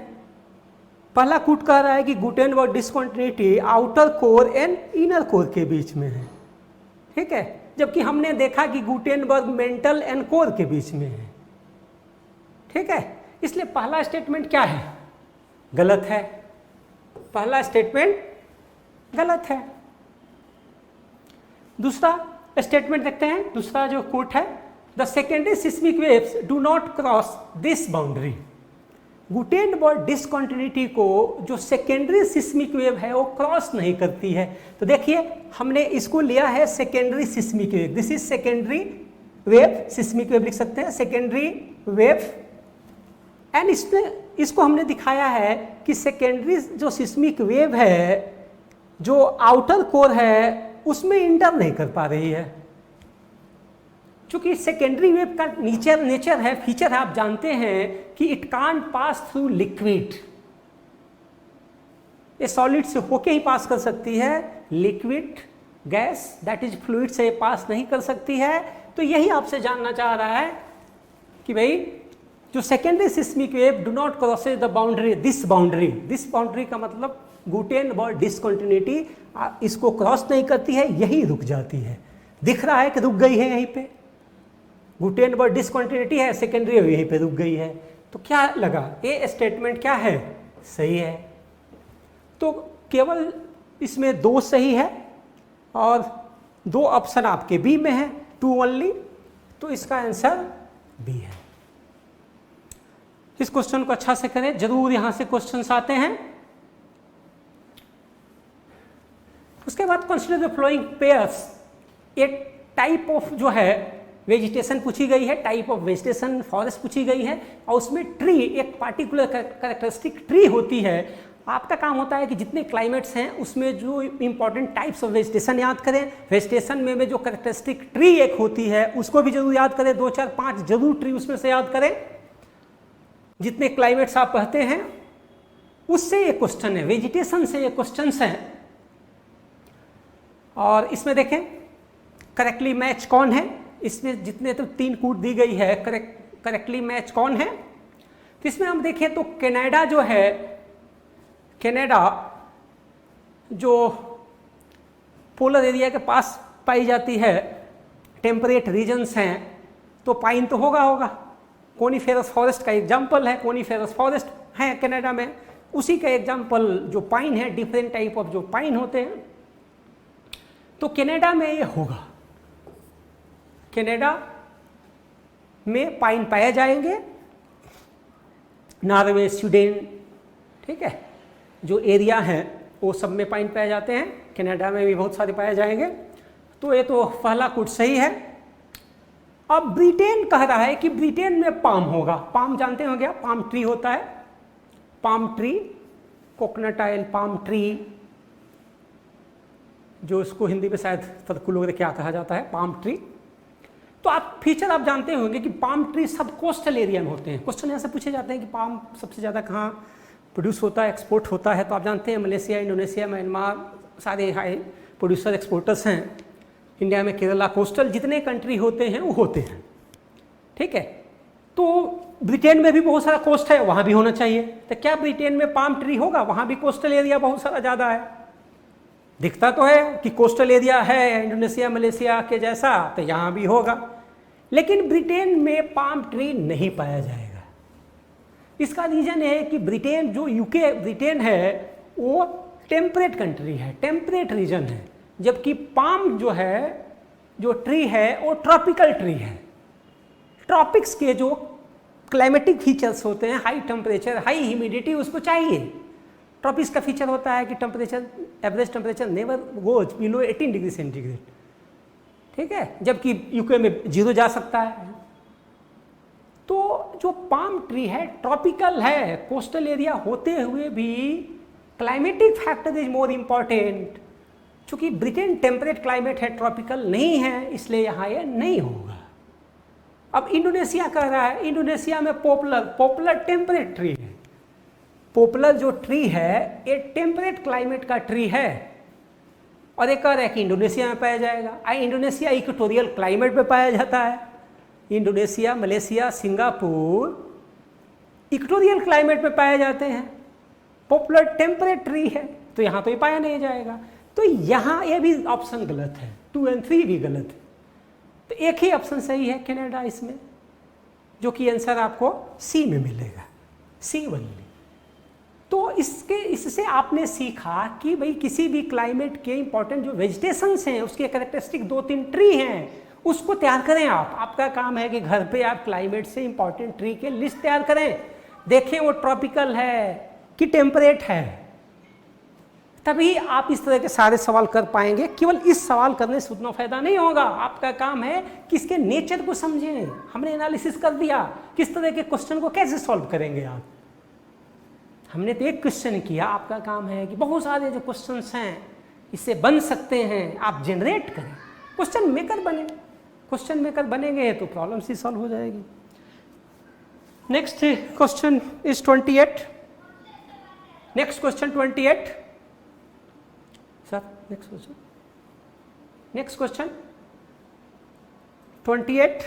पहला कूट कह रहा है कि Gutenberg discontinuity outer core and inner core के बीच में है, ठीक है, जबकि हमने देखा कि गुटेनबर्ग मेंटल एंड कोर के बीच में है, ठीक है। इसलिए पहला स्टेटमेंट क्या है? गलत है, पहला स्टेटमेंट गलत है। दूसरा स्टेटमेंट देखते हैं, दूसरा जो कोट है, the secondary seismic waves do not cross this boundary. Gutenberg discontinuity को जो सेकेंडरी सिस्मिक वेव है वो क्रॉस नहीं करती है। तो देखिए हमने इसको लिया है secondary seismic wave, this is secondary wave, seismic wave लिख सकते हैं, सेकेंडरी वेव। एंड इसको हमने दिखाया है कि सेकेंडरी जो सिस्मिक वेव है, जो आउटर कोर है, उसमें इंटर नहीं कर पा रही है। चूंकि सेकेंडरी वेव का नेचर है, फीचर है, आप जानते हैं कि it can't pass through liquid, ये सॉलिड से होके ही पास कर सकती है, liquid, gas, that is fluid से पास नहीं कर सकती है। तो यही आपसे जानना चाह रहा है कि भाई जो secondary seismic wave do not cross the boundary, this boundary, this boundary का मतलब गुटेनबर्ग डिसकंटिन्यूटी इसको क्रॉस नहीं करती है, यही रुक जाती है। दिख रहा है कि रुक गई है यहीं पे, गुटेनबर्ग डिसकंटिन्यूटी है, सेकेंडरी वेव यहीं पे रुक गई है। तो क्या लगा, ये स्टेटमेंट क्या है? सही है। तो केवल इसमें 2 सही है और 2 ऑप्शन आपके बी में है, 2 ओनली, तो इसका आंसर बी है। इस क्वेश्चन को अच्छा से करें, जरूर यहां से क्वेश्चंस आते हैं। उसके बाद कंसीडर द फ्लोइंग पेयर्स, एक टाइप ऑफ जो है वेजिटेशन पूछी गई है, टाइप ऑफ वेजिटेशन फॉरेस्ट पूछी गई है, और उसमें ट्री, एक पार्टिकुलर कैरेक्टरिस्टिक ट्री होती है। आपका काम होता है कि जितने क्लाइमेट्स हैं उसमें जो इंपॉर्टेंट टाइप्स ऑफ वेजिटेशन याद करें, वेजिटेशन में जो कैरेक्टरिस्टिक ट्री एक होती है उसको भी जरूर याद करें, 2, 4, 5 जरूर ट्री उसमें से याद करें। जितने क्लाइमेट्स आप पढ़ते हैं उससे ये क्वेश्चन है, वेजिटेशन से ये क्वेश्चन हैं। और इसमें देखें करेक्टली मैच कौन है, इसमें जितने तो 3 कूट दी गई है, करेक्टली मैच कौन है। तो इसमें हम देखें तो कनाडा जो है, कनाडा जो पोलर एरिया के पास पाई जाती है, टेम्परेट रीजन्स हैं, तो पाइन तो होगा। कोनीफेरस फॉरेस्ट का एग्जाम्पल है, कोनीफेरस फॉरेस्ट है कनाडा में, उसी का एग्जाम्पल जो पाइन है, डिफरेंट टाइप ऑफ जो पाइन होते हैं। तो कनाडा में ये होगा, कनाडा में पाइन पाए जाएंगे, नॉर्वे, स्वीडन, ठीक है, जो एरिया है वो सब में पाइन पाए जाते हैं, कनाडा में भी बहुत सारे पाए जाएंगे। तो ये तो पहला कुछ सही है। अब ब्रिटेन कह रहा है कि ब्रिटेन में पाम होगा। पाम जानते हो क्या, पाम ट्री होता है, palm tree, coconut oil palm tree, जो इसको हिंदी में शायद सर्कुल वगैरह क्या कहा जाता है, पाम ट्री। तो आप फीचर आप जानते होंगे कि पाम ट्री सब कोस्टल एरिया में होते हैं। क्वेश्चन यहाँ से पूछे जाते हैं कि पाम सबसे ज़्यादा कहाँ प्रोड्यूस होता है, एक्सपोर्ट होता है। तो आप जानते हैं मलेशिया, इंडोनेशिया, म्यांमार सारे हाई प्रोड्यूसर एक्सपोर्टर्स हैं। इंडिया में केरला, कोस्टल जितने कंट्री होते हैं वो होते हैं, ठीक है। तो ब्रिटेन में भी बहुत सारा कोस्ट है, वहाँ भी होना चाहिए। तो क्या ब्रिटेन में पाम ट्री होगा? वहाँ भी कोस्टल एरिया बहुत सारा ज़्यादा है। दिखता तो है कि कोस्टल एरिया है इंडोनेशिया मलेशिया के जैसा, तो यहाँ भी होगा, लेकिन ब्रिटेन में पाम ट्री नहीं पाया जाएगा। इसका रीजन है कि ब्रिटेन, जो यूके ब्रिटेन है, वो टेम्परेट कंट्री है, टेम्परेट रीजन है, जबकि पाम जो है, जो ट्री है, वो ट्रॉपिकल ट्री है। ट्रॉपिक्स के जो क्लाइमेटिक फीचर्स होते हैं, हाई टेम्परेचर, हाई ह्यूमिडिटी, उसको चाहिए। ट्रॉपिक्स का फीचर होता है कि temperature, average temperature never goes below 18 degree centigrade, ठीक है, जबकि यूके में 0 जा सकता है। तो जो पाम ट्री है ट्रॉपिकल है, कोस्टल एरिया होते हुए भी climatic factor is more important. चूंकि ब्रिटेन टेम्परेट क्लाइमेट है, ट्रॉपिकल नहीं है, इसलिए यहाँ ये नहीं होगा। अब इंडोनेशिया कह रहा है, इंडोनेशिया में पॉपुलर टेम्परेट ट्री है। पॉपुलर जो ट्री है ये टेम्परेट क्लाइमेट का ट्री है, और एक कह रहा है कि इंडोनेशिया में पाया जाएगा। इंडोनेशिया इक्वेटोरियल क्लाइमेट में पाया जाता है। Indonesia, Malaysia, Singapore equatorial climate में पाए जाते हैं। पॉपुलर टेम्परेट ट्री है, तो यहाँ तो ये पाया नहीं जाएगा। तो यहाँ ये भी ऑप्शन गलत है, 2 और 3 भी गलत है। तो एक ही ऑप्शन सही है कनाडा इसमें, जो कि आंसर आपको सी में मिलेगा, सी ओनली। तो इससे आपने सीखा कि भाई किसी भी क्लाइमेट के इंपॉर्टेंट जो वेजिटेशंस हैं, उसके कैरेक्टरिस्टिक 2-3 ट्री हैं, उसको तैयार करें आप। आपका काम है कि घर पे आप क्लाइमेट से इंपॉर्टेंट ट्री के लिस्ट तैयार करें, देखें वो ट्रॉपिकल है कि टेम्परेट है, तभी आप इस तरह के सारे सवाल कर पाएंगे। केवल इस सवाल करने से उतना फायदा नहीं होगा। आपका काम है कि इसके नेचर को समझें। हमने एनालिसिस कर दिया, किस तरह के क्वेश्चन को कैसे सॉल्व करेंगे आप। हमने तो एक क्वेश्चन किया, आपका काम है कि बहुत सारे जो क्वेश्चंस हैं इससे बन सकते हैं, आप जनरेट करें, क्वेश्चन मेकर बने। क्वेश्चन मेकर बनेंगे तो प्रॉब्लम ही सॉल्व हो जाएगी। Next question is 28। Next question 28 sir, next question 28।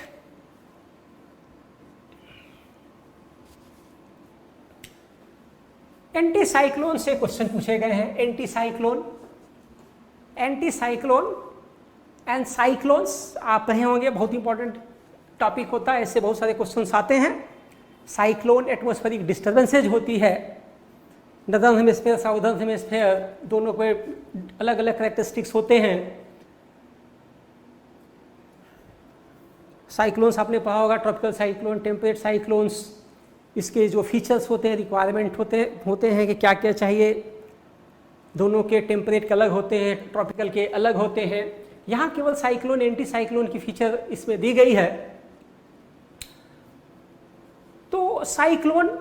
Anti cyclone से क्वेश्चन पूछे गए हैं। एंटी साइक्लोन एंड साइक्लोन्स आप पढ़े होंगे, बहुत इंपॉर्टेंट टॉपिक होता है, ऐसे बहुत सारे क्वेश्चंस आते हैं। साइक्लोन एटमॉस्फेरिक डिस्टर्बेंसेज होती है, नॉर्दर्न हेमिस्फीयर साउदर्न हेमिस्फीयर दोनों के अलग अलग कैरेक्टरिस्टिक्स होते हैं। साइक्लोन्स आपने पढ़ा होगा, ट्रॉपिकल साइक्लोन, टेम्परेट साइक्लोन्स, इसके जो फीचर्स होते हैं, रिक्वायरमेंट होते हैं कि क्या क्या चाहिए। दोनों के टेम्परेट के अलग होते हैं, ट्रॉपिकल के अलग होते हैं। यहाँ केवल साइक्लोन, एंटी साइक्लोन की फीचर इसमें दी गई है। तो साइक्लोन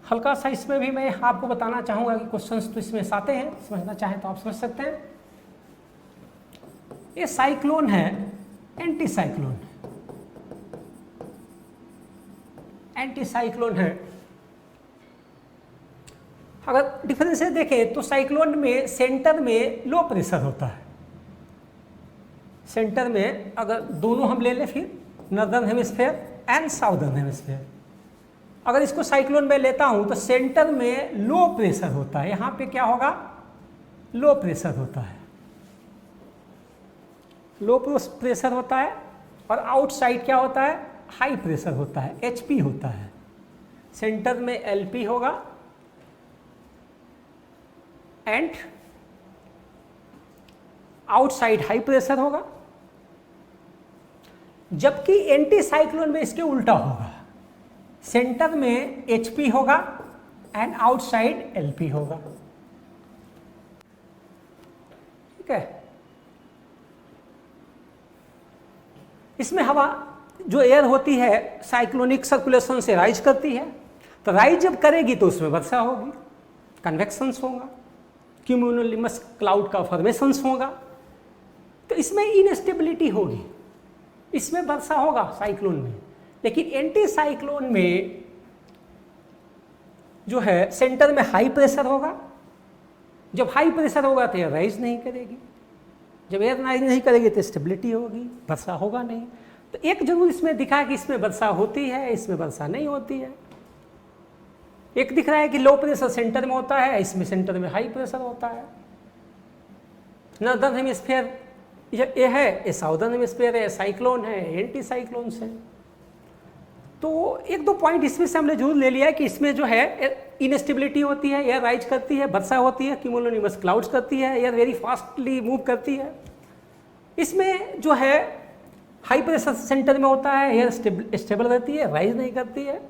हल्का सा इसमें भी मैं आपको बताना चाहूँगा कि क्वेश्चंस तो इसमें आते हैं, समझना चाहें तो आप समझ सकते हैं। ये साइक्लोन है, एंटी साइक्लोन, एंटी साइक्लोन है। अगर डिफरेंस देखें तो साइक्लोन में सेंटर में लो प्रेशर होता है। सेंटर में अगर दोनों हम ले लें, फिर northern hemisphere and southern hemisphere, अगर इसको साइक्लोन में लेता हूं तो सेंटर में लो प्रेशर होता है। यहां पे क्या होगा? लो प्रेशर होता है, लो प्रेशर होता है। और आउटसाइड क्या होता है? हाई प्रेशर होता है, एचपी होता है। सेंटर में एलपी होगा एंड आउटसाइड हाई प्रेशर होगा। जबकि एंटी साइक्लोन में इसके उल्टा होगा, सेंटर में एचपी होगा एंड आउटसाइड एलपी होगा। ठीक है, इसमें हवा जो एयर होती है साइक्लोनिक सर्कुलेशन से राइज करती है, तो राइज जब करेगी तो उसमें वर्षा होगी, कन्वेक्शंस होगा, क्यूमुलोनिमस क्लाउड का फॉर्मेशंस होगा, तो इसमें इनस्टेबिलिटी होगी, इसमें वर्षा होगा साइक्लोन में। लेकिन एंटी साइक्लोन में जो है सेंटर में हाई प्रेशर होगा। जब हाई प्रेशर होगा तो एयर राइज नहीं करेगी, जब एयर राइज नहीं करेगी तो स्टेबिलिटी होगी, वर्षा होगा नहीं। तो एक जरूर इसमें दिखा कि इसमें वर्षा होती है, इसमें वर्षा नहीं होती है। एक दिख रहा है कि लो प्रेशर सेंटर में होता है, इसमें सेंटर में हाई प्रेशर होता है। नॉर्दर्न हेमिस्फीयर ये है, ये साउदर्न हेमिस्फीयर है, साइक्लोन है, एंटी साइक्लोन्स है। तो एक दो पॉइंट इसमें से हमने जरूर ले लिया है कि इसमें जो है इनस्टेबिलिटी होती है, एयर राइज करती है, वर्षा होती है, क्यूमुलोनिमस क्लाउड्स करती है, एयर वेरी फास्टली मूव करती है। इसमें जो है हाई प्रेशर सेंटर में होता है, एयर स्टेबल रहती है, राइज नहीं करती है,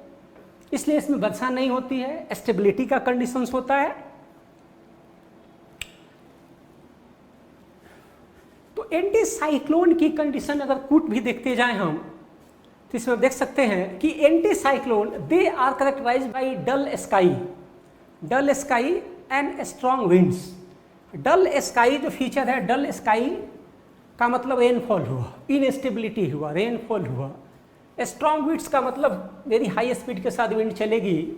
इसलिए इसमें वर्षा नहीं होती है, स्टेबिलिटी का कंडीशंस होता है। तो एंटी साइक्लोन की कंडीशन अगर कूट भी देखते जाएं हम, तो इसमें देख सकते हैं कि anti cyclone they are characterized by dull sky and strong winds. Dull sky जो फीचर है, डल स्काई का मतलब रेनफॉल हुआ, इनस्टेबिलिटी हुआ, रेनफॉल हुआ। स्ट्रॉन्ग विंड्स का मतलब वेरी हाई स्पीड के साथ विंड चलेगी,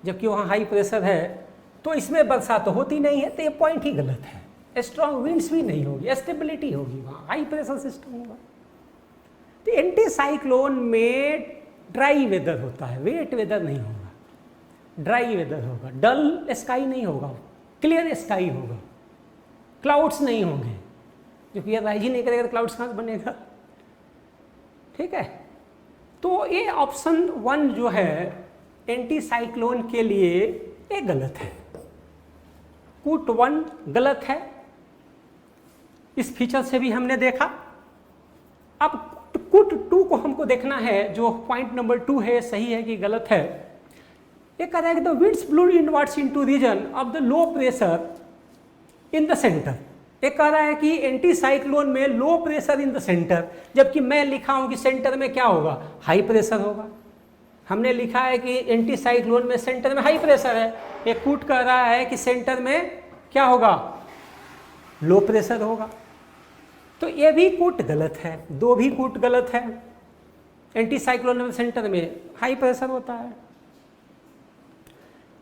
जबकि वहाँ हाई प्रेशर है, तो इसमें वर्षा तो होती नहीं है, तो ये पॉइंट ही गलत है। स्ट्रॉन्ग विंड्स भी नहीं होगी, स्टेबिलिटी होगी, वहाँ हाई प्रेशर सिस्टम होगा। तो एंटी साइक्लोन में ड्राई वेदर होता है, वेट वेदर नहीं होगा, ड्राई वेदर होगा, डल स्काई नहीं होगा, क्लियर स्काई होगा, क्लाउड्स नहीं होंगे, क्योंकि ये राइज ही नहीं करेगा तो क्लाउड्स कहाँ से बनेगा। ठीक है, तो ये ऑप्शन 1 जो है एंटी साइक्लोन के लिए ये गलत है, कूट 1 गलत है। इस फीचर से भी हमने देखा। अब कूट 2 को हमको देखना है, जो पॉइंट नंबर 2 है, सही है कि गलत है। ये कह रहा है कि the winds blow inwards into region of the low pressure in the centre. ये कह रहा है कि एंटी साइक्लोन में low pressure in the centre, जबकि मैं लिखा हूं कि सेंटर में क्या होगा, हाई प्रेशर होगा। हमने लिखा है कि एंटी साइक्लोन में सेंटर में हाई प्रेशर है, ये कूट कह रहा है कि सेंटर में क्या होगा, लो प्रेशर होगा। तो ये भी कूट गलत है, 2 भी कूट गलत है। एंटी साइक्लोन में सेंटर में हाई प्रेशर होता है।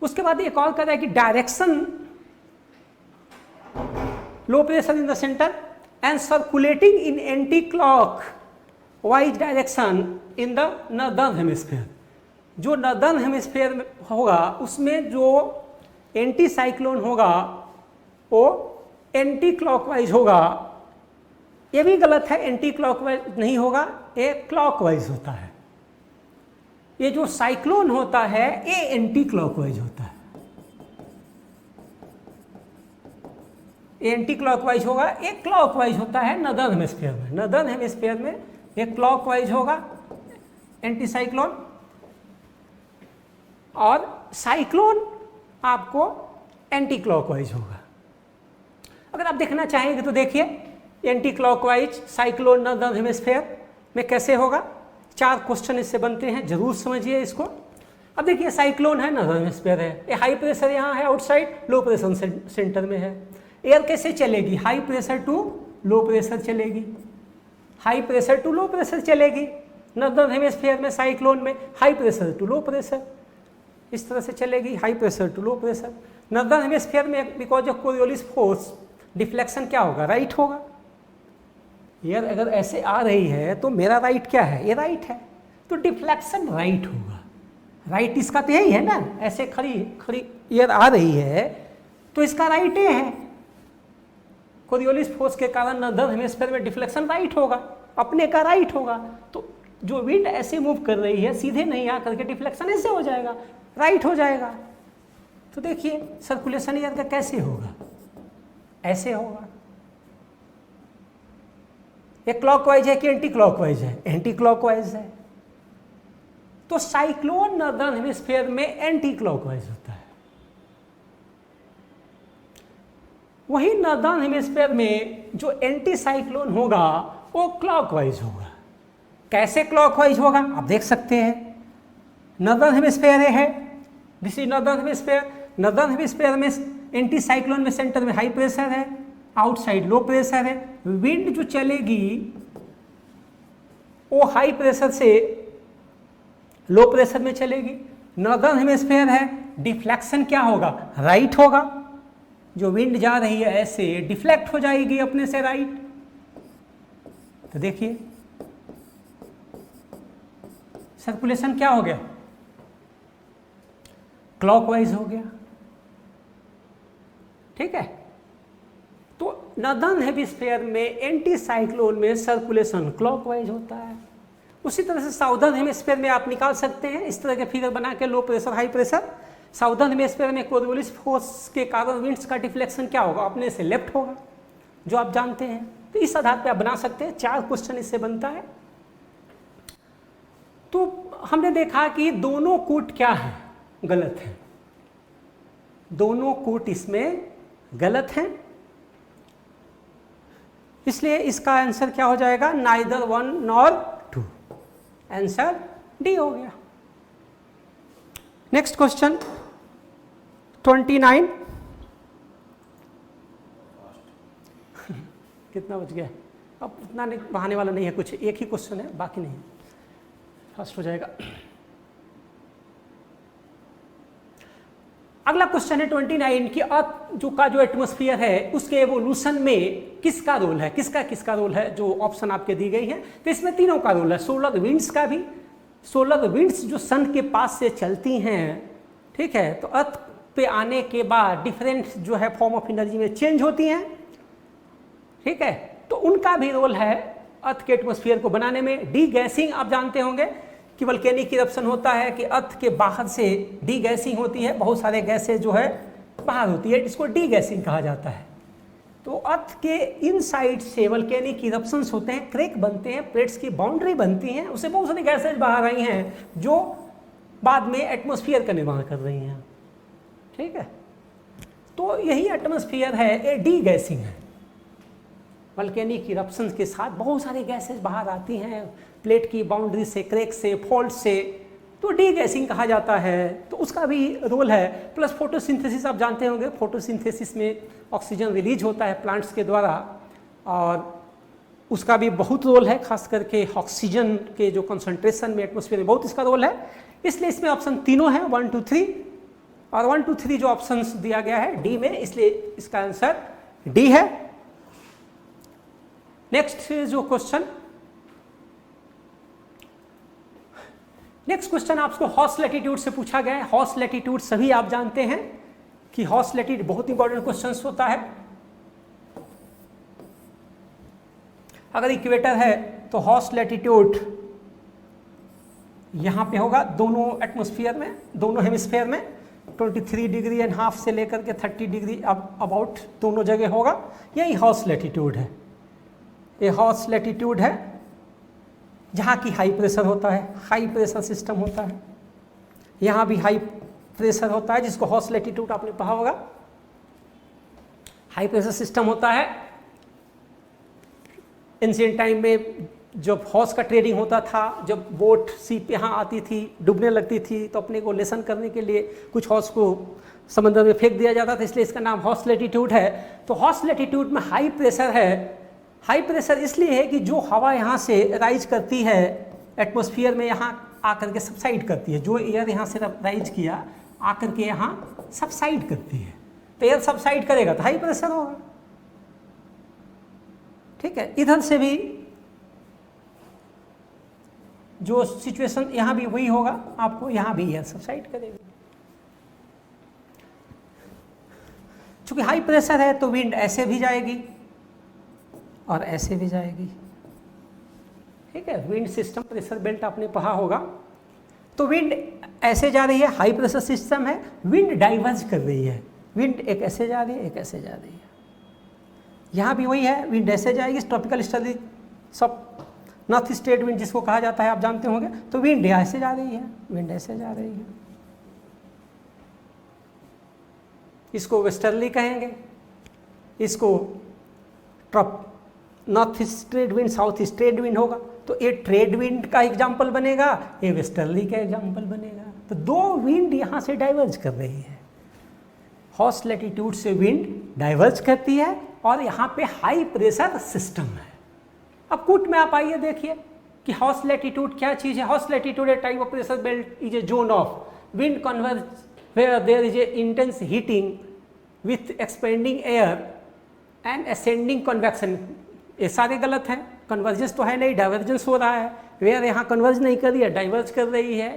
उसके बाद एक और कह रहा है कि direction low pressure in the centre and circulating in anti clock wise direction in the northern hemisphere. जो नॉर्दर्न हेमिस्फीयर में होगा उसमें जो एंटी साइक्लोन होगा वो एंटी क्लॉकवाइज होगा। ये भी गलत है, एंटी क्लॉकवाइज नहीं होगा, ये क्लॉकवाइज होता है। ये जो साइक्लोन होता है ये एंटी क्लॉकवाइज होता है, एंटी क्लॉकवाइज होगा, ये क्लॉकवाइज होता है नॉर्दर्न हेमिस्फीयर में। नॉर्दर्न हेमिस्फीयर में ये क्लॉकवाइज होगा एंटी साइक्लोन, और साइक्लोन आपको एंटी क्लॉकवाइज होगा। अगर आप देखना चाहेंगे तो देखिए anti clockwise cyclone northern hemisphere में कैसे होगा। 4 क्वेश्चन इससे बनते हैं, जरूर समझिए इसको। अब देखिए साइक्लोन है, नॉर्दर्न हेमिस्फीयर है, ये हाई प्रेशर यहाँ है आउटसाइड, लो प्रेशर सेंटर में है। एयर कैसे चलेगी, high pressure to low pressure चलेगी, high pressure to low pressure चलेगी। नॉर्दर्न हेमिस्फीयर में साइक्लोन में high pressure to low pressure, इस तरह से चलेगी, high pressure to low pressure. Northern hemisphere में because of Coriolis force deflection क्या होगा, राइट होगा। एयर अगर ऐसे आ रही है तो मेरा राइट क्या है, ये राइट है, तो डिफ्लेक्शन राइट होगा। राइट इसका तो यही है ना, ऐसे खड़ी खड़ी एयर आ रही है तो इसका राइट ये है। कोरियोलिस फोर्स के कारण नॉर्दर्न हेमिस्फीयर में डिफ्लेक्शन राइट होगा, अपने का राइट होगा। तो जो विंड ऐसे मूव कर रही है सीधे नहीं आ करके डिफ्लेक्शन ऐसे हो जाएगा, राइट हो जाएगा। तो देखिए सर्कुलेशन एयर का कैसे होगा, ऐसे होगा। ये क्लॉकवाइज है कि एंटी क्लॉकवाइज है, एंटी क्लॉकवाइज है। तो साइक्लोन नॉर्दर्न हेमिस्फीयर में एंटी क्लॉकवाइज होता है, वही नॉर्दर्न हेमिस्फीयर में जो एंटी साइक्लोन होगा वो क्लॉकवाइज होगा। कैसे क्लॉकवाइज होगा आप देख सकते हैं। नॉर्दर्न हेमिस्फीयर है, this is northern hemisphere. Northern hemisphere में एंटी साइक्लोन में सेंटर में हाई प्रेशर है, आउटसाइड लो प्रेशर है। विंड जो चलेगी वो हाई प्रेशर से लो प्रेशर में चलेगी। नॉर्दर्न हेमिस्फीयर है, डिफ्लेक्शन क्या होगा, राइट होगा। जो विंड जा रही है ऐसे डिफ्लेक्ट हो जाएगी अपने से राइट। तो देखिए सर्कुलेशन क्या हो गया, क्लॉकवाइज हो गया। ठीक है, तो नॉर्दर्न हेमिस्फीयर में एंटी साइक्लोन में सर्कुलेशन क्लॉकवाइज होता है। उसी तरह से साउदर्न हेमिस्फीयर में आप निकाल सकते हैं इस तरह के फिगर बना के, low pressure high pressure. Southern hemisphere में कोरियोलिस फोर्स के कारण विंड्स का डिफ्लेक्शन क्या होगा, अपने से लेफ्ट होगा, जो आप जानते हैं। तो इस आधार पे आप बना सकते हैं, 4 क्वेश्चन इससे बनता है। तो हमने देखा कि दोनों कूट क्या है, गलत है, दोनों कूट इसमें गलत हैं, इसलिए इसका आंसर क्या हो जाएगा, नाइदर 1 नॉर 2, आंसर डी हो गया। नेक्स्ट क्वेश्चन 29 कितना बच गया, अब उतना नहीं बहाने वाला नहीं है, कुछ एक ही क्वेश्चन है, बाकी नहीं, फर्स्ट हो जाएगा। अगला क्वेश्चन है 29 कि अर्थ जो एटमॉस्फेयर है उसके एवोल्यूशन में किसका रोल है, किसका रोल है, जो ऑप्शन आपके दी गई है। तो इसमें तीनों का रोल है, सोलर विंड्स का भी। सोलर विंड्स जो सन के पास से चलती हैं, ठीक है, तो अर्थ पे आने के बाद डिफरेंट जो है फॉर्म ऑफ एनर्जी में चेंज होती हैं, ठीक है, तो उनका भी रोल है अर्थ के एटमॉस्फेयर को बनाने में। डी गैसिंग आप जानते होंगे कि वल्केनिक इरप्शन होता है कि अर्थ के बाहर से डी गैसिंग होती है, बहुत सारे गैसें जो है बाहर होती है, इसको डी गैसिंग कहा जाता है। तो अर्थ के इनसाइड से वल्केनिक इरप्शंस होते हैं, क्रेक बनते हैं, प्लेट्स की बाउंड्री बनती हैं, उससे बहुत सारी गैसेज बाहर आई हैं जो बाद में एटमॉस्फेयर का निर्माण कर रही हैं। ठीक है, तो यही एटमॉस्फेयर है, ये डी गैसिंग है। वल्केनिक इरप्शंस के साथ बहुत सारी गैसेज बाहर आती हैं प्लेट की बाउंड्री से, क्रेक से, फॉल्ट से, तो डी गैसिंग कहा जाता है। तो उसका भी रोल है। प्लस फोटोसिंथेसिस आप जानते होंगे, फोटोसिंथेसिस में ऑक्सीजन रिलीज होता है प्लांट्स के द्वारा, और उसका भी बहुत रोल है, खास करके ऑक्सीजन के जो कंसंट्रेशन में एटमॉस्फेयर में बहुत इसका रोल है। इसलिए इसमें ऑप्शन तीनों हैं, 1 2 3, और 1 2 3 जो ऑप्शन दिया गया है डी में, इसलिए इसका आंसर डी है। नेक्स्ट जो क्वेश्चन, नेक्स्ट क्वेश्चन आपको हॉर्स लैटिट्यूड से पूछा गया है। हॉर्स लैटिट्यूड सभी आप जानते हैं कि हॉर्स लैटिट्यूड बहुत इंपॉर्टेंट क्वेश्चन होता है। अगर इक्वेटर है तो हॉर्स लैटिट्यूड यहां पे होगा, दोनों एटमॉस्फेयर में, दोनों हेमिस्फेयर में 23 डिग्री एंड हाफ से लेकर के 30 डिग्री अबाउट दोनों जगह होगा। यही हॉर्स लैटिट्यूड है। ये हॉर्स लैटिट्यूड है जहाँ की हाई प्रेशर होता है, हाई प्रेशर सिस्टम होता है। यहाँ भी हाई प्रेशर होता है, जिसको हॉर्स लैटिट्यूड आपने पढ़ा होगा। हाई प्रेशर सिस्टम होता है। एंशिएंट टाइम में जब हॉर्स का ट्रेडिंग होता था, जब बोट सीप यहाँ आती थी, डूबने लगती थी, तो अपने को लेसन करने के लिए कुछ हॉर्स को समंदर में फेंक दिया जाता था, इसलिए इसका नाम हॉर्स लैटिट्यूड है। तो हॉर्स लैटिट्यूड में हाई प्रेशर है। हाई प्रेशर इसलिए है कि जो हवा यहाँ से राइज करती है एटमॉस्फेयर में, यहाँ आकर के सबसाइड करती है। जो एयर यहाँ से राइज किया आकर के यहाँ सबसाइड करती है, तो एयर सबसाइड करेगा तो हाई प्रेशर होगा। ठीक है, इधर से भी जो सिचुएशन यहाँ भी वही होगा, आपको यहाँ भी एयर सबसाइड करेगा। चूंकि हाई प्रेशर है तो विंड ऐसे भी जाएगी और ऐसे भी जाएगी। ठीक है, विंड सिस्टम, प्रेशर बेल्ट आपने पढ़ा होगा। तो विंड ऐसे जा रही है, हाई प्रेशर सिस्टम है, विंड डाइवर्ज कर रही है। विंड एक ऐसे जा रही है, एक ऐसे जा रही है। यहाँ भी वही है, विंड ऐसे जाएगी। ट्रॉपिकल स्टडी सब नॉर्थ ईस्ट ट्रेड विंड जिसको कहा जाता है आप जानते होंगे। तो विंड ऐसे जा रही है, विंड ऐसे जा रही है। इसको वेस्टर्ली कहेंगे, इसको north east trade wind, south east trade wind होगा। तो ये ट्रेड विंड का एग्जाम्पल बनेगा, ये वेस्टर्ली का एग्जाम्पल बनेगा। तो दो विंड यहाँ से डाइवर्ज कर रही है। हॉर्स लैटिट्यूड से विंड डाइवर्ज करती है और यहाँ पे हाई प्रेशर सिस्टम है। अब कूट में आप आइए देखिए कि हॉर्स लैटिट्यूड क्या चीज़ है। Horse latitude A type of pressure belt is a zone of wind converge where there is a intense heating with expanding air and ascending convection। ये सारे गलत हैं, कन्वर्जेंस तो है नहीं, डाइवर्जेंस हो रहा है। वेयर यहाँ कन्वर्ज नहीं कर रही है, डाइवर्ज कर रही है।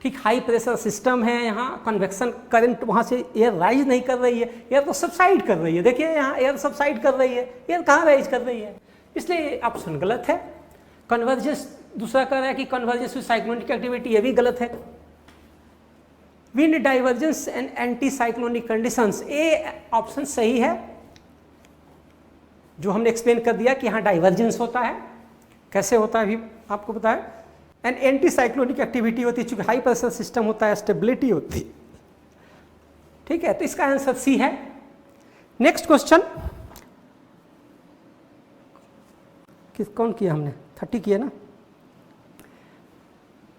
ठीक, हाई प्रेशर सिस्टम है, यहाँ कन्वेक्शन करंट वहाँ से एयर राइज नहीं कर रही है, एयर तो सबसाइड कर रही है। देखिए यहाँ एयर सबसाइड कर रही है, एयर कहाँ राइज कर रही है, इसलिए ऑप्शन गलत है। कन्वर्जेंस दूसरा कह रहा है कि कन्वर्जेंस विद साइक्लोनिक एक्टिविटी, ये भी गलत है। Wind divergence and anti cyclonic conditions, ये ऑप्शन सही है, जो हमने एक्सप्लेन कर दिया कि यहाँ डाइवर्जेंस होता है, कैसे होता है अभी आपको पता है। एंड एंटी साइक्लोनिक एक्टिविटी होती है, चूंकि हाई प्रेशर सिस्टम होता है, स्टेबिलिटी होती है। ठीक है, तो इसका आंसर सी है। नेक्स्ट क्वेश्चन, कौन किया हमने, 30 किया ना,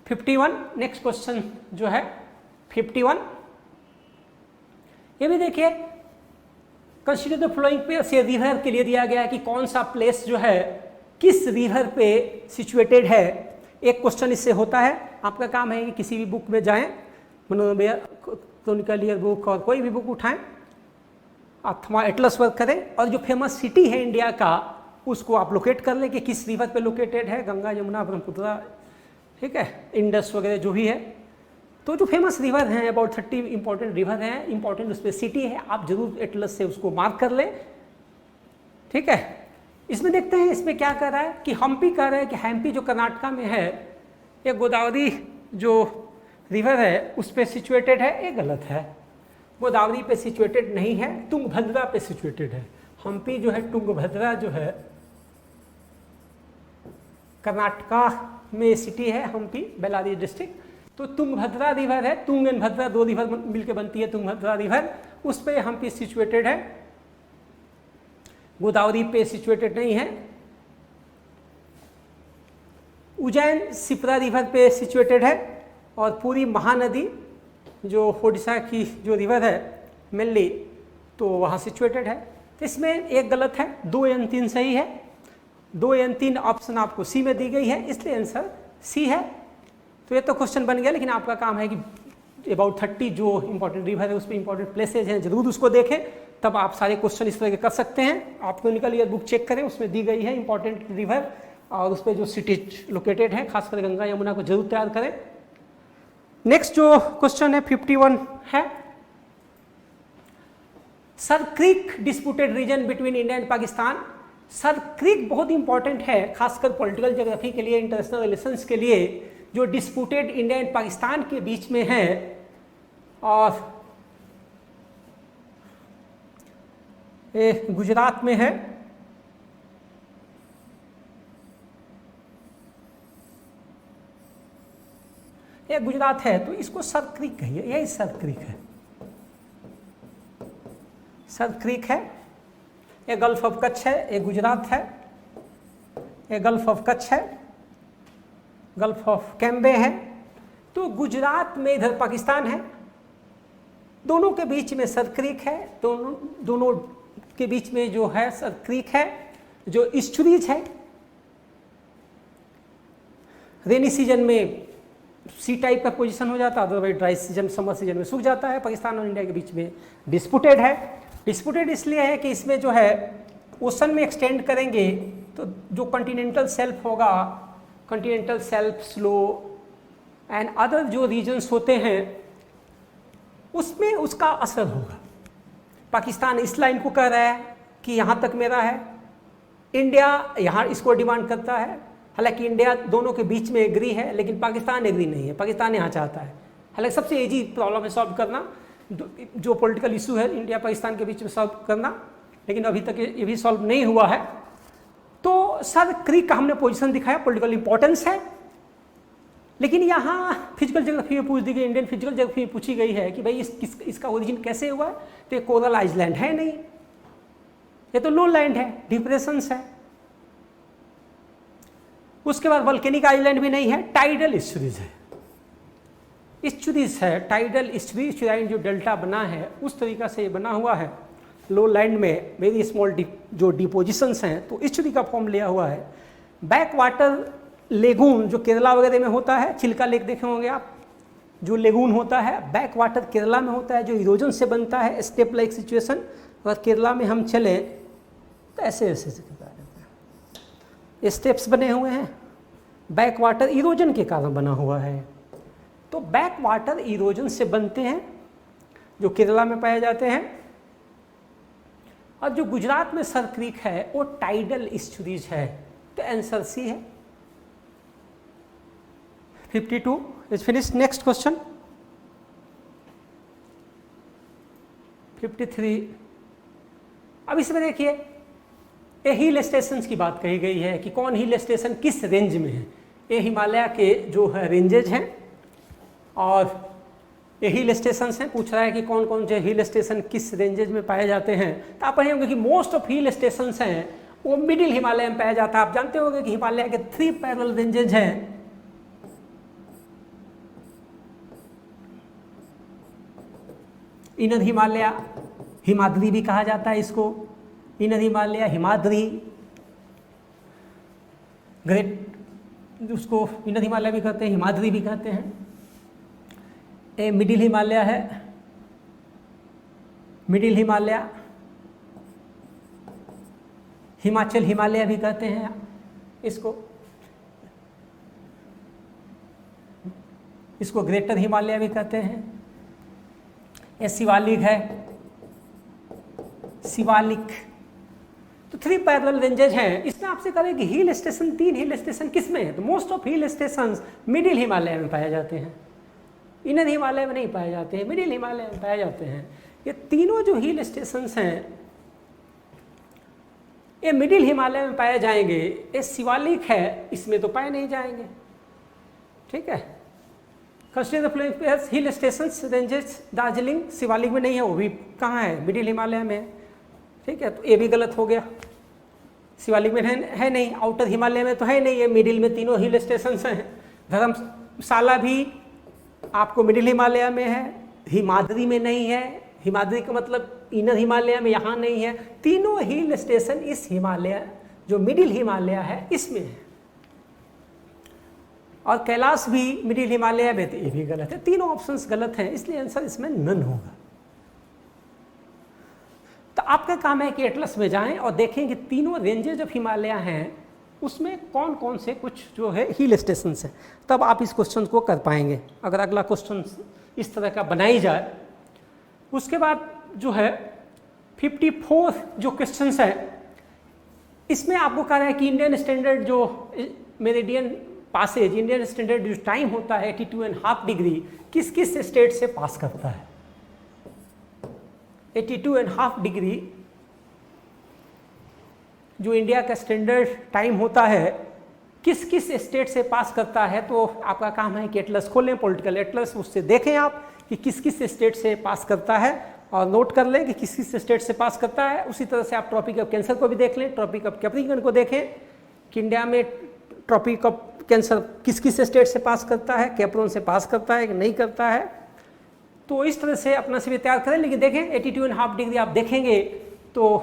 51। नेक्स्ट क्वेश्चन जो है 51, ये भी देखिए, कंसीडर द फ्लोइंग प्लेस, ये रिवर के लिए दिया गया है कि कौन सा प्लेस जो है किस रिवर पे सिचुएटेड है। एक क्वेश्चन इससे होता है, आपका काम है कि किसी भी बुक में जाएं, क्रोनिकल ईयर बुक और कोई भी बुक उठाएं, आप थोड़ा एटलस वर्क करें और जो फेमस सिटी है इंडिया का उसको आप लोकेट कर लें कि किस रिवर पे लोकेटेड है, गंगा, यमुना, ब्रह्मपुत्र, ठीक है, इंडस वगैरह जो भी है। तो जो फेमस रिवर हैं, अबाउट 30 इंपॉर्टेंट रिवर हैं, इंपॉर्टेंट उस पर सिटी है, आप जरूर एटलस से उसको मार्क कर लें। ठीक है, इसमें देखते हैं इसमें क्या कर रहा है कि हम्पी कह रहा है कि हम्पी जो कर्नाटका में है, ये गोदावरी जो रिवर है उस पर सिचुएटेड है, ये गलत है। गोदावरी पे सिचुएटेड नहीं है, तुंगभद्रा पे सिचुएटेड है। हम्पी जो है तुंगभद्रा जो है कर्नाटका में सिटी है, हम्पी बेल्लारी डिस्ट्रिक्ट। तो तुंगभद्रा रिवर है, तुंग एंड भद्रा दो रिवर मिलकर बनती है तुंगभद्रा रिवर, उस पर हम्पी सिचुएटेड है, गोदावरी पे सिचुएटेड नहीं है। उज्जैन सिप्रा रिवर पे सिचुएटेड है और पूरी महानदी जो ओडिशा की जो रिवर है मेनली, तो वहाँ सिचुएटेड है। तो इसमें एक गलत है, 2 एंड 3 सही है। 2 एंड 3 ऑप्शन आपको सी में दी गई है, इसलिए आंसर सी है। तो ये तो क्वेश्चन बन गया, लेकिन आपका काम है कि अबाउट 30 जो इंपॉर्टेंट रिवर है उस पर इंपॉर्टेंट प्लेसेज हैं, जरूर उसको देखें, तब आप सारे क्वेश्चन इस तरह के कर सकते हैं। आप क्रोनिकल ईयर बुक चेक करें, उसमें दी गई है इंपॉर्टेंट रिवर और उस पर जो सिटीज लोकेटेड है, खासकर गंगा यमुना को जरूर तैयार करें। नेक्स्ट जो क्वेश्चन है 51 है, sir creek disputed region between India and Pakistan. Sir creek बहुत इंपॉर्टेंट है, खासकर पॉलिटिकल ज्योग्राफी के लिए, इंटरनेशनल रिलेशंस के लिए, जो डिस्प्यूटेड इंडिया एंड पाकिस्तान के बीच में है। और ये गुजरात में है, ये गुजरात है, तो इसको सर क्रीक कहिए, यही सर क्रीक है, सर क्रीक है। ये गल्फ ऑफ कच्छ है, ये गुजरात है, ये गल्फ ऑफ कच्छ है, गल्फ ऑफ कैम्बे है। तो गुजरात में इधर पाकिस्तान है, दोनों के बीच में सर क्रीक है, दोनों के बीच में जो है सर क्रीक है, जो ईस्चुरीज है। रेनी सीजन में सी टाइप का पोजीशन हो जाता है, otherwise dry season, summer season में सूख जाता है। पाकिस्तान और इंडिया के बीच में डिस्प्यूटेड है। डिस्प्यूटेड इसलिए है कि इसमें जो है ओशन में एक्सटेंड करेंगे तो जो कॉन्टिनेंटल शेल्फ होगा, continental shelf, slow and other जो रीजन्स होते हैं उसमें उसका असर होगा। पाकिस्तान इस लाइन को कह रहा है कि यहाँ तक मेरा है, इंडिया यहाँ इसको डिमांड करता है। हालांकि इंडिया दोनों के बीच में एग्री है, लेकिन पाकिस्तान एग्री नहीं है, पाकिस्तान यहाँ चाहता है। हालांकि सबसे ईजी प्रॉब्लम है सॉल्व करना, जो पॉलिटिकल इशू है इंडिया पाकिस्तान के बीच में सॉल्व करना, लेकिन अभी तक ये भी सॉल्व नहीं हुआ है। तो सर क्रीक का हमने पोजीशन दिखाया, पॉलिटिकल इंपॉर्टेंस है, लेकिन यहाँ फिजिकल ज्योग्राफी में पूछ दी गई, इंडियन फिजिकल ज्योग्राफी में पूछी गई है कि भाई इसका ओरिजिन कैसे हुआ। तो ये कोरल आइलैंड है नहीं, ये तो लो लैंड है, डिप्रेशंस है। उसके बाद वल्केनिक आइलैंड भी नहीं है, टाइडल इस्चुरीज है, इस्चुरीज है, टाइडल इस्चुरीज जो डेल्टा बना है उस तरीका से ये बना हुआ है। लो लैंड में वेरी स्मॉल जो डिपोजिशंस हैं, तो इस्चुरी का फॉर्म लिया हुआ है। बैक वाटर लेगून जो केरला वगैरह में होता है, चिल्का लेक देखे होंगे आप, जो लेगून होता है, बैक वाटर केरला में होता है जो इरोजन से बनता है, स्टेप लाइक सिचुएशन। अगर केरला में हम चले तो ऐसे ऐसे स्टेप्स बने हुए हैं, बैक वाटर इरोजन के कारण बना हुआ है। तो बैक वाटर इरोजन से बनते हैं जो केरला में पाए जाते हैं। और जो गुजरात में सर क्रीक है वो टाइडल इस्चुरीज है, तो आंसर सी है। 52 इज फिनिश्ड। Next question 53। अब इसमें देखिए ये हिल स्टेशंस की बात कही गई है कि कौन हिल स्टेशन किस रेंज में है। ये हिमालय के जो है रेंजेज हैं और ये हिल स्टेशंस हैं। पूछ रहा है कि कौन कौन से हिल स्टेशन किस रेंजेज में पाए जाते हैं। तो आप पढ़ेंगे कि मोस्ट ऑफ हिल स्टेशंस हैं वो मिडिल हिमालय में पाया जाता है। आप जानते होंगे कि हिमालय के 3 पैरेलल रेंजेज हैं। इनर हिमालय, हिमाद्री भी कहा जाता है इसको, इनर हिमालय, हिमाद्री, ग्रेट उसको इनर हिमालय भी कहते हैं, हिमाद्री भी कहते हैं। ये मिडिल हिमालय है, मिडिल हिमालय, हिमाचल हिमालय भी कहते हैं इसको, इसको ग्रेटर हिमालय भी कहते हैं। ये शिवालिक है, शिवालिक। तो 3 पैरेलल रेंजेज हैं। इसमें आपसे करें कि हिल स्टेशन, 3 हिल स्टेशन किस में है, तो most of hill stations middle Himalaya में पाए जाते हैं, इनर हिमालय में नहीं पाए जाते हैं, मिडिल हिमालय में पाए जाते हैं। ये तीनों जो हिल स्टेशंस हैं ये मिडिल हिमालय में पाए जाएंगे। ये शिवालिक है, इसमें तो पाए नहीं जाएंगे। ठीक है, consider the following place hill stations ranges. Darjeeling Shivalik में नहीं है, वो भी कहाँ है, मिडिल हिमालय में। ठीक है, तो ये भी गलत हो गया। शिवालिक में है नहीं, आउटर हिमालय में तो है नहीं, ये मिडिल में तीनों हिल स्टेशंस हैं। धर्मशाला भी आपको मिडिल हिमालय में है, हिमाद्री में नहीं है। हिमाद्री का मतलब इनर हिमालय में, यहाँ नहीं है। तीनों हिल स्टेशन इस हिमालय जो मिडिल हिमालय है इसमें है। और कैलाश भी मिडिल हिमालय में, तो ये भी गलत है। तीनों ऑप्शंस गलत हैं, इसलिए आंसर इसमें नन होगा। तो आपका काम है कि एटलस में जाएं और देखें कि तीनों रेंजेज ऑफ हिमालय हैं उसमें कौन कौन से कुछ जो है हिल स्टेशंस हैं, तब आप इस क्वेश्चन को कर पाएंगे। अगर अगला क्वेश्चन इस तरह का बनाई जाए। उसके बाद जो है 54 जो क्वेश्चंस है इसमें आपको कह रहा है कि इंडियन स्टैंडर्ड जो मेरिडियन पासेज, इंडियन स्टैंडर्ड जो टाइम होता है 82.5 डिग्री, किस किस स्टेट से पास करता है। 82.5 डिग्री जो इंडिया का स्टैंडर्ड टाइम होता है किस किस स्टेट से पास करता है। तो आपका काम है कि एटलस खोलें, पॉलिटिकल एटलस, उससे देखें आप कि किस किस स्टेट से पास करता है और नोट कर लें कि किस किस स्टेट से पास करता है। उसी तरह से आप ट्रॉपिक ऑफ कैंसर को भी देख लें, ट्रॉपिक ऑफ कैप्रिकॉर्न को देखें कि इंडिया में ट्रॉपिक ऑफ कैंसर किस किस स्टेट से पास करता है, कैप्रोन से पास करता है कि नहीं करता है। तो इस तरह से अपना से तैयार करें। लेकिन देखें 82.5 डिग्री आप देखेंगे तो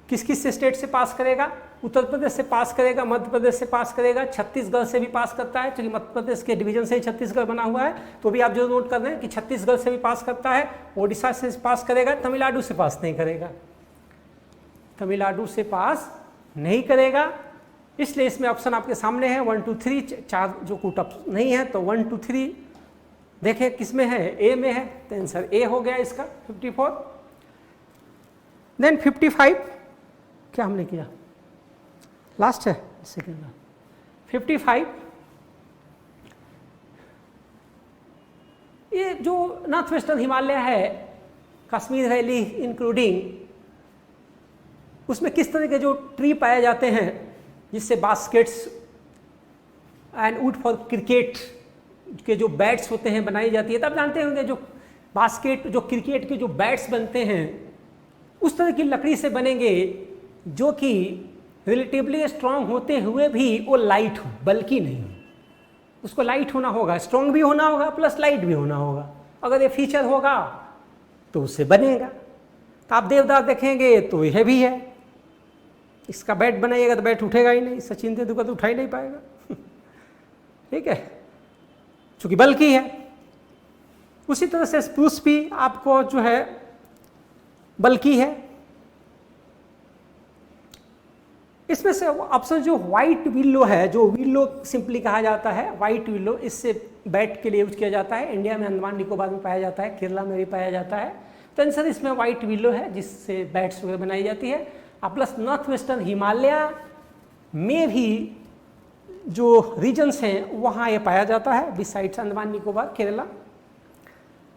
किस किस स्टेट से पास करेगा। उत्तर प्रदेश से पास करेगा, मध्य प्रदेश से पास करेगा, छत्तीसगढ़ से भी पास करता है, क्योंकि मध्य प्रदेश के डिवीजन से ही छत्तीसगढ़ बना हुआ है। तो भी आप जो नोट कर रहे हैं कि छत्तीसगढ़ से भी पास करता है, ओडिशा से पास करेगा, तमिलनाडु से पास नहीं करेगा, तमिलनाडु से पास नहीं करेगा। इसलिए इसमें ऑप्शन आपके सामने है 1 2 3, 4 जो कूट अप नहीं है। तो 1 2 3 देखें किस में है, ए में है, तो आंसर ए हो गया इसका 54। देन 55 क्या हमने किया, लास्ट है सेकेंड। 55 ये जो नॉर्थ वेस्टर्न हिमालय है, कश्मीर वैली इंक्लूडिंग, उसमें किस तरह के जो ट्री पाए जाते हैं जिससे baskets and would for cricket के जो बैट्स होते हैं बनाई जाती है। तब जानते होंगे जो बास्केट, जो क्रिकेट के जो बैट्स बनते हैं उस तरह की लकड़ी से बनेंगे जो कि रिलेटिवली स्ट्रांग होते हुए भी वो लाइट हो, बल्कि नहीं हो। उसको लाइट होना होगा, स्ट्रांग भी होना होगा, प्लस लाइट भी होना होगा। अगर ये फीचर होगा तो उससे बनेगा। तो आप देवदार देखेंगे तो यह भी है, इसका बैट बनाइएगा तो बैट उठेगा ही नहीं, सचिन तेंदुलकर तो उठा ही नहीं पाएगा। ठीक है, चूंकि बल्कि है। उसी तरह से स्प्रूस भी आपको जो है बल्कि है। इसमें से ऑप्शन जो व्हाइट विल्लो है, जो विल्लो सिंपली कहा जाता है, व्हाइट विल्लो, इससे बैट के लिए यूज किया जाता है। इंडिया में अंडमान निकोबार में पाया जाता है, केरला में भी पाया जाता है। तो आंसर इसमें व्हाइट विल्लो है जिससे बैट्स वगैरह बनाई जाती है। प्लस नॉर्थ वेस्टर्न हिमालय में भी जो रीजन्स हैं वहाँ ये पाया जाता है, बिसाइड्स अंडमान निकोबार, केरला।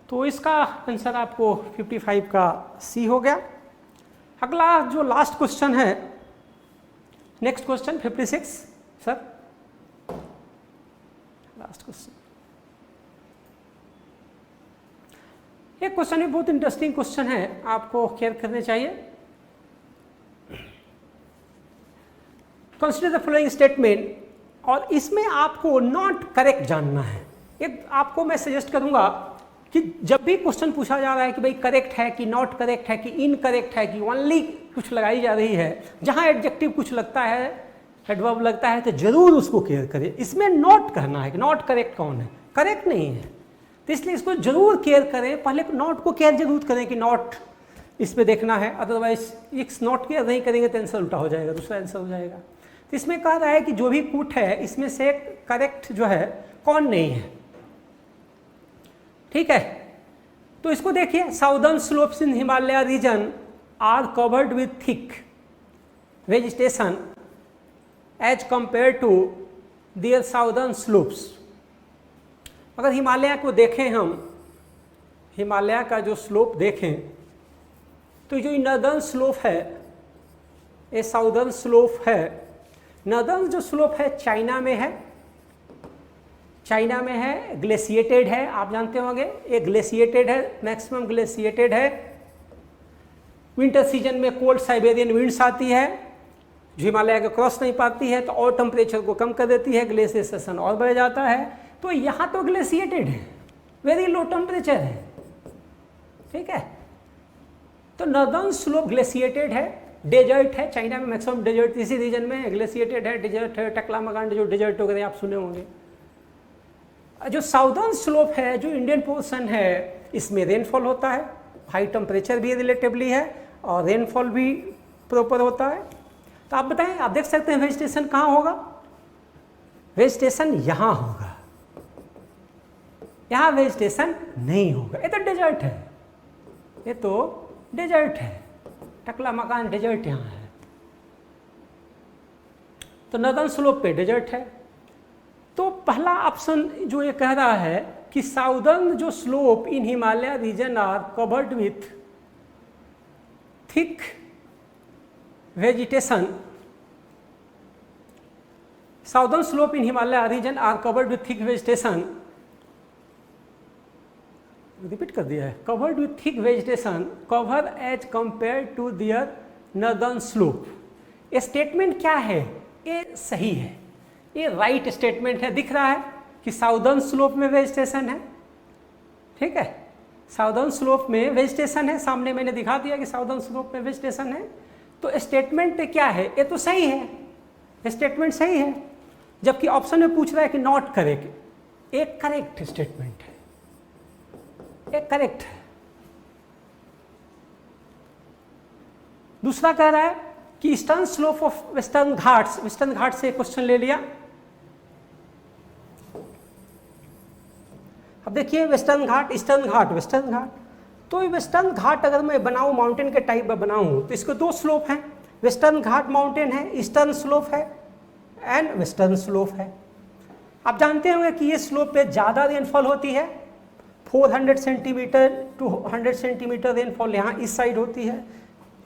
तो इसका आंसर आपको 55 का सी हो गया। अगला जो लास्ट क्वेश्चन है, next question 56 sir, last question. एक क्वेश्चन भी बहुत इंटरेस्टिंग क्वेश्चन है, आपको केयर करने चाहिए। कंसीडर द फॉलोइंग स्टेटमेंट, और इसमें आपको नॉट करेक्ट जानना है। एक आपको मैं सजेस्ट करूंगा कि जब भी क्वेश्चन पूछा जा रहा है कि भाई करेक्ट है कि नॉट करेक्ट है कि इनकरेक्ट है कि ओनली कुछ लगाई जा रही है, जहां एडजेक्टिव कुछ लगता है, एडवर्ब लगता है, तो जरूर उसको केयर करें। इसमें नॉट कहना है कि नॉट करेक्ट कौन है, करेक्ट नहीं है, तो इसलिए इसको जरूर केयर करें। पहले नॉट को केयर जरूर करें कि नॉट इसमें देखना है, अदरवाइज इस नॉट केयर नहीं करेंगे तो आंसर उल्टा हो जाएगा, दूसरा आंसर हो जाएगा। तो इसमें कह रहा है कि जो भी पुट है इसमें से करेक्ट जो है कौन नहीं है, ठीक है। तो इसको देखिए, southern slopes in Himalaya region are covered with thick vegetation as compare to their southern slopes. अगर हिमालय को देखें हम, हिमालय का जो स्लोप देखें, तो जो नॉर्दर्न स्लोप है, ये साउदर्न स्लोप है। नॉर्दर्न जो स्लोप है चाइना में है, चाइना में है, ग्लेशिएटेड है, आप जानते होंगे ये ग्लेशिएटेड है, मैक्सिमम ग्लेशिएटेड है। विंटर सीजन में कोल्ड साइबेरियन विंड्स आती है जो हिमालय को क्रॉस नहीं पाती है, तो और टेम्परेचर को कम कर देती है, ग्लेशिएशन और बढ़ जाता है। तो यहाँ तो ग्लेशिएटेड है, वेरी लो टेम्परेचर है, ठीक है। तो नॉर्दर्न स्लोप ग्लेशिएटेड है, डेजर्ट है, चाइना में मैक्सिमम डेजर्ट इसी रीजन में ग्लेशिएटेड है, डेजर्ट है, टकलामकांड जो डेजर्ट वगैरह आप सुने होंगे। जो साउदर्न स्लोप है, जो इंडियन पोर्शन है, इसमें रेनफॉल होता है, हाई टेम्परेचर भी रिलेटिवली है और रेनफॉल भी प्रॉपर होता है। तो आप बताएं, आप देख सकते हैं वेजिटेशन कहाँ होगा, वेजिटेशन यहाँ होगा, यहाँ वेजिटेशन नहीं होगा, ये तो डेजर्ट है, ये तो डेजर्ट है, टकलामकान डेजर्ट यहाँ है। तो नॉर्दर्न स्लोप पे डेजर्ट है। तो पहला ऑप्शन जो ये कह रहा है कि साउदर्न जो slope in Himalaya region are covered with thick vegetation, southern slope in Himalaya region are covered with thick vegetation, repeat कर दिया है, covered with thick vegetation cover as compare to their northern slope. ये स्टेटमेंट क्या है, ये सही है, ये राइट स्टेटमेंट है। दिख रहा है कि साउदर्न स्लोप में वेजिटेशन है, ठीक है, साउदर्न स्लोप में वेजिटेशन है, सामने मैंने दिखा दिया कि साउदर्न स्लोप में वेजिटेशन है। तो स्टेटमेंट क्या है, ये तो सही है, स्टेटमेंट सही है। जबकि ऑप्शन में पूछ रहा है कि नॉट करेक्ट, एक करेक्ट स्टेटमेंट है, एक करेक्ट है। दूसरा कह रहा है कि eastern slope of Western Ghats, Western Ghat से क्वेश्चन ले लिया। अब देखिए Western Ghat, Eastern Ghat, Western Ghat. तो वेस्टर्न घाट अगर मैं बनाऊं, माउंटेन के टाइप में बनाऊं, तो इसको दो स्लोप हैं, वेस्टर्न घाट माउंटेन है, ईस्टर्न स्लोप है एंड वेस्टर्न स्लोप है। आप जानते होंगे कि ये स्लोप पे ज़्यादा रेनफॉल होती है, 400 सेंटीमीटर टू 100 सेंटीमीटर रेनफॉल यहाँ इस साइड होती है,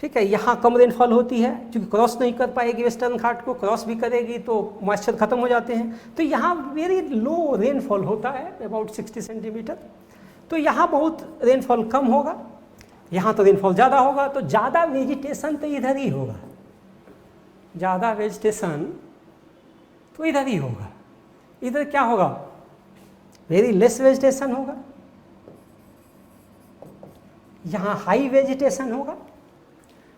ठीक है। यहाँ कम रेनफॉल होती है क्योंकि क्रॉस नहीं कर पाएगी वेस्टर्न घाट को, क्रॉस भी करेगी तो मॉइस्चर खत्म हो जाते हैं। तो यहाँ वेरी लो रेनफॉल होता है, अबाउट 60 सेंटीमीटर। तो यहाँ बहुत रेनफॉल कम होगा, यहाँ तो रेनफॉल ज़्यादा होगा, तो ज़्यादा वेजिटेशन तो इधर ही होगा, ज़्यादा वेजिटेशन तो इधर ही होगा। इधर क्या होगा, वेरी लेस वेजिटेशन होगा, यहाँ हाई वेजिटेशन होगा।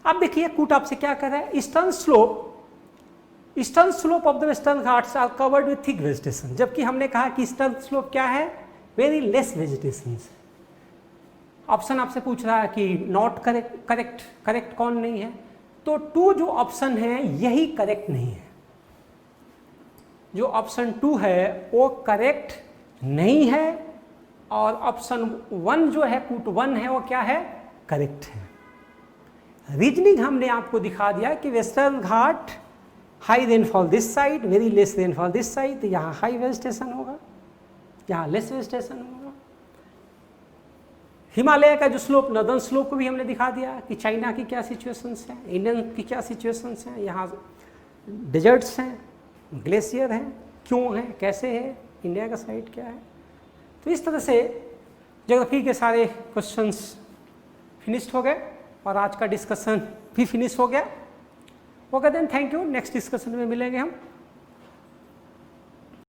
अब देखिए कूट आपसे क्या कर रहा है, eastern slope of the western Ghats are covered with thick vegetation, जबकि हमने कहा कि ईस्टर्न स्लोप क्या है, वेरी लेस वेजिटेशन। ऑप्शन आपसे पूछ रहा है कि नॉट करेक्ट, करेक्ट कौन नहीं है, तो 2 जो ऑप्शन है यही करेक्ट नहीं है। जो ऑप्शन 2 है वो करेक्ट नहीं है, और ऑप्शन 1 जो है पुट 1 है वो क्या है, करेक्ट है। रीजनिंग हमने आपको दिखा दिया कि western Ghat high rainfall this side, very less rainfall this side, तो यहाँ हाई वेजिटेशन होगा, यहाँ लेस वेजिटेशन होगा। हिमालय का जो स्लोप, नॉर्दर्न स्लोप को भी हमने दिखा दिया कि चाइना की क्या सिचुएशंस हैं, इंडियन की क्या सिचुएशंस हैं, यहाँ डेजर्ट्स हैं, ग्लेशियर हैं, क्यों हैं, कैसे है, इंडिया का साइड क्या है। तो इस तरह से ज्योग्राफी के सारे क्वेश्चंस फिनिश्ड हो गए और आज का डिस्कशन भी फिनिश हो गया। Okay then, thank you. Next discussion में मिलेंगे हम।